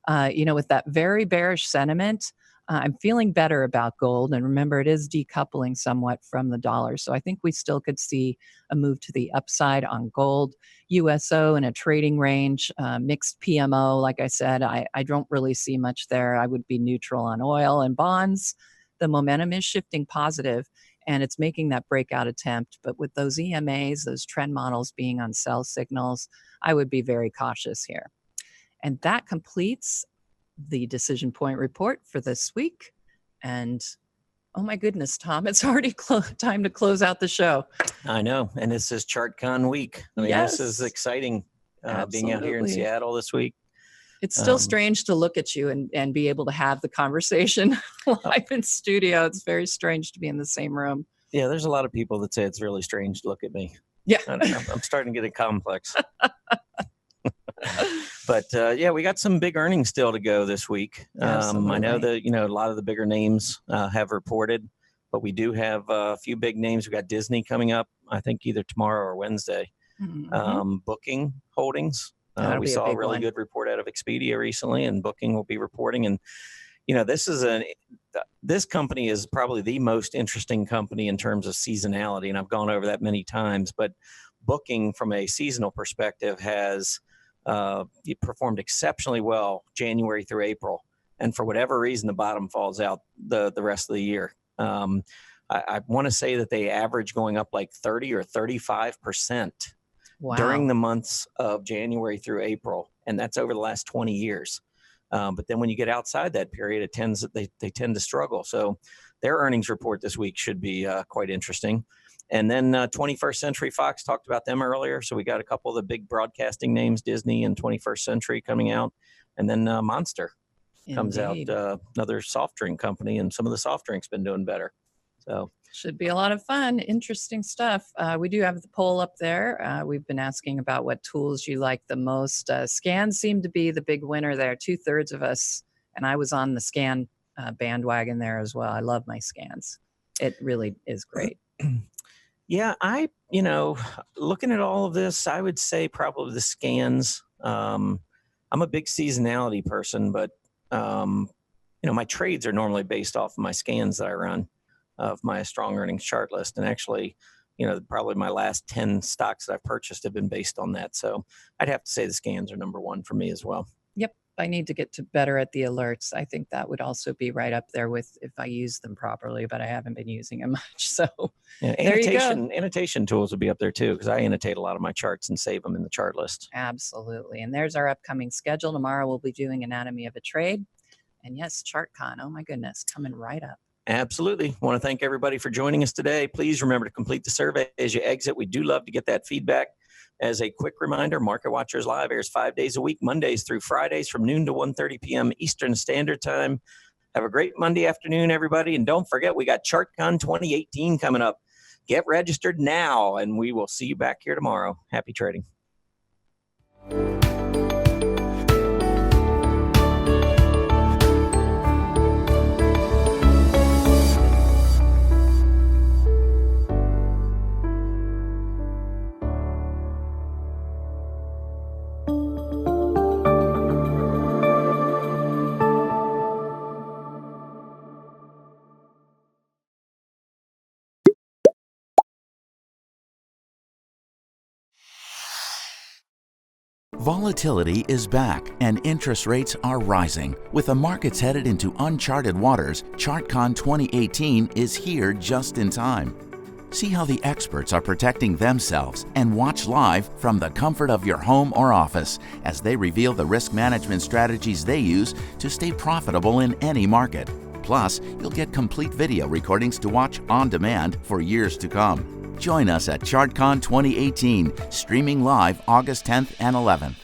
[SPEAKER 2] With that very bearish sentiment, I'm feeling better about gold. And remember, it is decoupling somewhat from the dollar. So I think we still could see a move to the upside on gold. USO in a trading range, mixed PMO. Like I said, I don't really see much there. I would be neutral on oil and bonds. The momentum is shifting positive, and it's making that breakout attempt. But with those EMAs, those trend models being on sell signals, I would be very cautious here. And that completes the Decision Point Report for this week. And oh my goodness, Tom, it's already time to close out the show.
[SPEAKER 1] I know. And this is ChartCon week. I mean,
[SPEAKER 2] Yes.
[SPEAKER 1] This is exciting being out here in
[SPEAKER 2] Absolutely.
[SPEAKER 1] Seattle this week.
[SPEAKER 2] It's still strange to look at you and be able to have the conversation live in studio. It's very strange to be in the same room.
[SPEAKER 1] Yeah, there's a lot of people that say it's really strange to look at me.
[SPEAKER 2] Yeah.
[SPEAKER 1] I don't know. I'm starting to get a complex. But we got some big earnings still to go this week. I know that, a lot of the bigger names have reported, but we do have a few big names. We got Disney coming up, I think either tomorrow or Wednesday. Booking Holdings. We saw a really good report out of Expedia recently, and Booking will be reporting. And, this company is probably the most interesting company in terms of seasonality. And I've gone over that many times, but Booking from a seasonal perspective has performed exceptionally well January through April. And for whatever reason, the bottom falls out the rest of the year. I want to say that they average going up like 30 or 35% during the months of January through April. And that's over the last 20 years. But then when you get outside that period, they tend to struggle. So their earnings report this week should be quite interesting. And then 21st Century Fox, talked about them earlier. So we got a couple of the big broadcasting names, Disney and 21st Century coming out. And then Monster comes out, another soft drink company, and some of the soft drinks been doing better. So
[SPEAKER 2] should be a lot of fun. Interesting stuff. We do have the poll up there. We've been asking about what tools you like the most. Scans seem to be the big winner there. 2/3 of us, and I was on the scan bandwagon there as well. I love my scans. It really is great.
[SPEAKER 1] Yeah, looking at all of this, I would say probably the scans. I'm a big seasonality person, but, my trades are normally based off of my scans that I run of my strong earnings chart list. And actually, probably my last 10 stocks that I've purchased have been based on that. So I'd have to say the scans are number one for me as well.
[SPEAKER 2] Yep. I need to get better at the alerts. I think that would also be right up there with if I use them properly, but I haven't been using them much. So there you go.
[SPEAKER 1] Annotation tools would be up there too, because I annotate a lot of my charts and save them in the chart list.
[SPEAKER 2] Absolutely. And there's our upcoming schedule. Tomorrow we'll be doing Anatomy of a Trade. And yes, ChartCon. Oh my goodness, coming right up.
[SPEAKER 1] Absolutely. Want to thank everybody for joining us today. Please remember to complete the survey as you exit. We do love to get that feedback. As a quick reminder, Market Watchers Live airs 5 days a week, Mondays through Fridays from noon to 1:30 p.m. Eastern Standard Time. Have a great Monday afternoon, everybody. And don't forget, we got ChartCon 2018 coming up. Get registered now, and we will see you back here tomorrow. Happy trading.
[SPEAKER 8] Volatility is back and interest rates are rising. With the markets headed into uncharted waters, ChartCon 2018 is here just in time. See how the experts are protecting themselves and watch live from the comfort of your home or office as they reveal the risk management strategies they use to stay profitable in any market. Plus, you'll get complete video recordings to watch on demand for years to come. Join us at ChartCon 2018, streaming live August 10th and 11th.